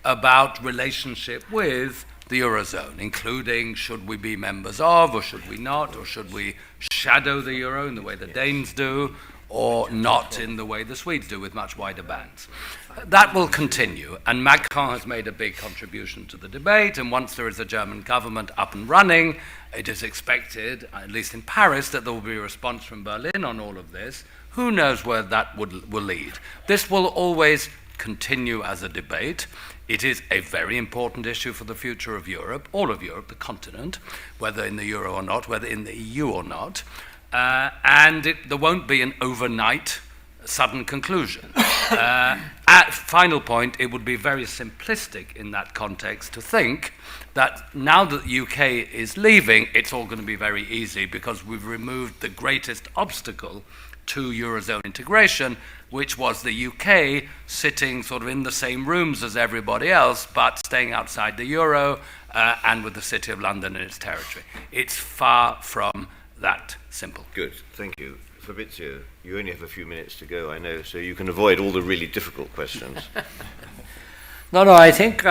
Speaker 5: about relationship with the Eurozone, including should we be members of, or should we not, or should we shadow the Euro in the way the Danes do, or not in the way the Swedes do with much wider bands. That will continue, and Macron has made a big contribution to the debate, and once there is a German government up and running, it is expected, at least in Paris, that there will be a response from Berlin on all of this. Who knows where that will lead? This will always continue as a debate. It is a very important issue for the future of Europe, all of Europe, the continent, whether in the Euro or not, whether in the EU or not. And there won't be an overnight sudden conclusion. At final point, it would be very simplistic in that context to think that now that the UK is leaving, it's all going to be very easy because we've removed the greatest obstacle to Eurozone integration, which was the UK sitting sort of in the same rooms as everybody else, but staying outside the Euro and with the City of London in its territory. It's far from that simple.
Speaker 2: Good, thank you. Fabrizio, you only have a few minutes to go, I know, so you can avoid all the really difficult questions.
Speaker 6: No, I think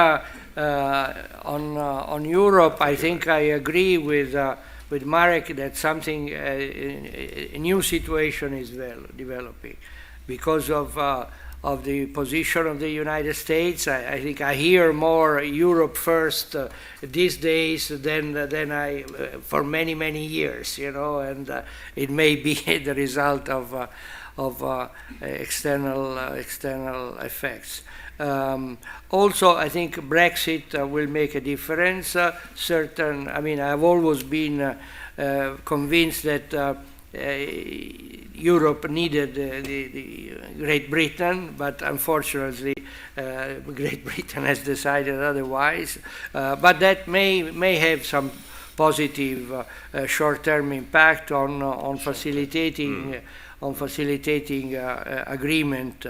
Speaker 6: on Europe, I think I agree with Marek that something, a new situation is developing because of the position of the United States. I think I hear more Europe first these days than I for many years, and it may be the result of external effects. Also, I think Brexit will make a difference. I've always been convinced that Europe needed the Great Britain, but unfortunately Great Britain has decided otherwise. But that may have some positive short-term impact on facilitating agreement.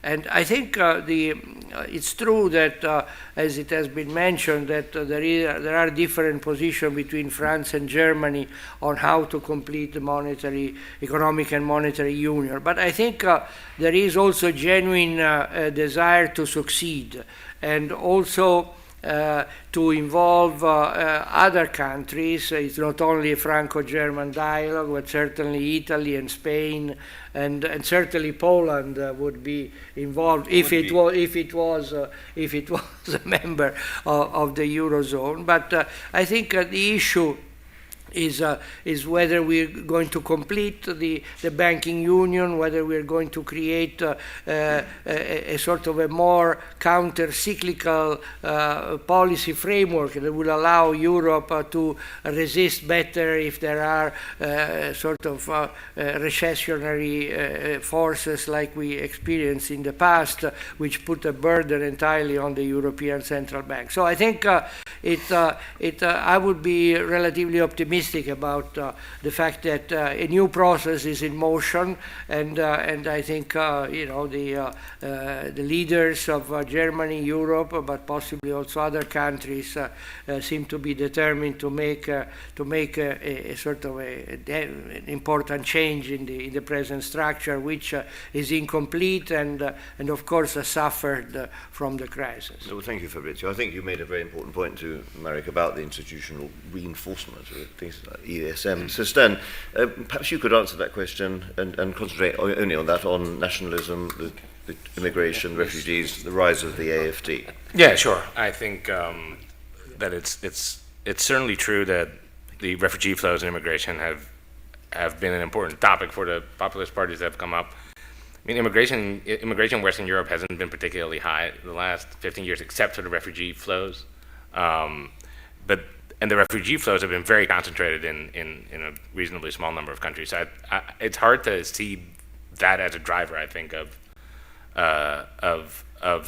Speaker 6: And I think it's true that, as it has been mentioned, that there are different positions between France and Germany on how to complete the economic and monetary union. But I think there is also genuine desire to succeed, and also to involve other countries. It's not only a Franco-German dialogue, but certainly Italy and Spain, and certainly Poland would be involved if it was a member of the Eurozone. But I think the issue is whether we're going to complete the banking union, whether we're going to create a sort of a more counter-cyclical policy framework that will allow Europe to resist better if there are sort of recessionary forces like we experienced in the past, which put a burden entirely on the European Central Bank. So I think I would be relatively optimistic about the fact that a new process is in motion, and I think the leaders of Germany, Europe, but possibly also other countries seem to be determined to make a sort of an important change in the present structure, which is incomplete and of course suffered from the crisis.
Speaker 2: Well, thank you, Fabrizio. I think you made a very important point to Marek about the institutional reinforcement of things like ESM. So Stan, perhaps you could answer that question and concentrate only on that, on nationalism, the immigration, refugees, the rise of the AfD.
Speaker 1: Yeah, sure. I think that it's certainly true that the refugee flows and immigration have been an important topic for the populist parties that have come up. I mean, immigration in Western Europe hasn't been particularly high the last 15 years, except for the refugee flows. And the refugee flows have been very concentrated in a reasonably small number of countries. So it's hard to see that as a driver, I think, of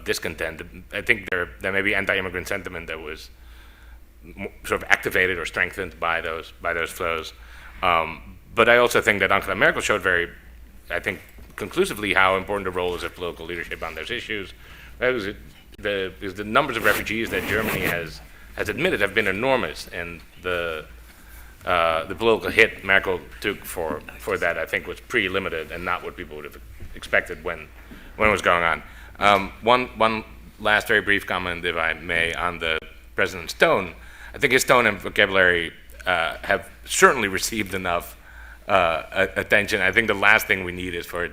Speaker 1: discontent. I think there may be anti-immigrant sentiment that was sort of activated or strengthened by those flows. But I also think that Angela Merkel showed I think, conclusively how important a role is of political leadership on those issues. The numbers of refugees that Germany has admitted have been enormous, and the political hit Merkel took for that, I think, was pretty limited and not what people would have expected when it was going on. One last very brief comment, if I may, on the president's tone. I think his tone and vocabulary have certainly received enough attention. I think the last thing we need is for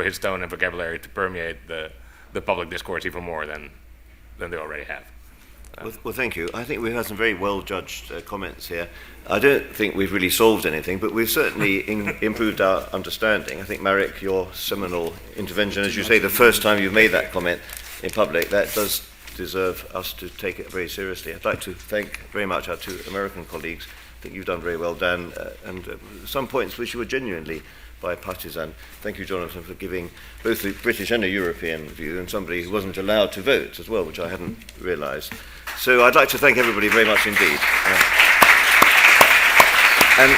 Speaker 1: his tone and vocabulary to permeate the public discourse even more than they already have.
Speaker 2: Well, thank you. I think we've had some very well-judged comments here. I don't think we've really solved anything, but we've certainly improved our understanding. I think, Marek, your seminal intervention, as you say, the first time you've made that comment in public, that does deserve us to take it very seriously. I'd like to thank very much our two American colleagues. I think you've done very well, Dan, and some points which were genuinely bipartisan. Thank you, Jonathan, for giving both the British and a European view, and somebody who wasn't allowed to vote as well, which I hadn't realised. So I'd like to thank everybody very much indeed. And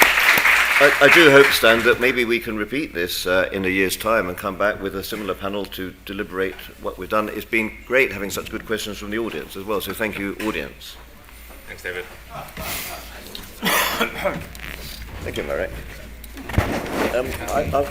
Speaker 2: I do hope, Stan, that maybe we can repeat this in a year's time and come back with a similar panel to deliberate what we've done. It's been great having such good questions from the audience as well, so thank you, audience.
Speaker 1: Thanks, David.
Speaker 2: Thank you, Marek. I'm going to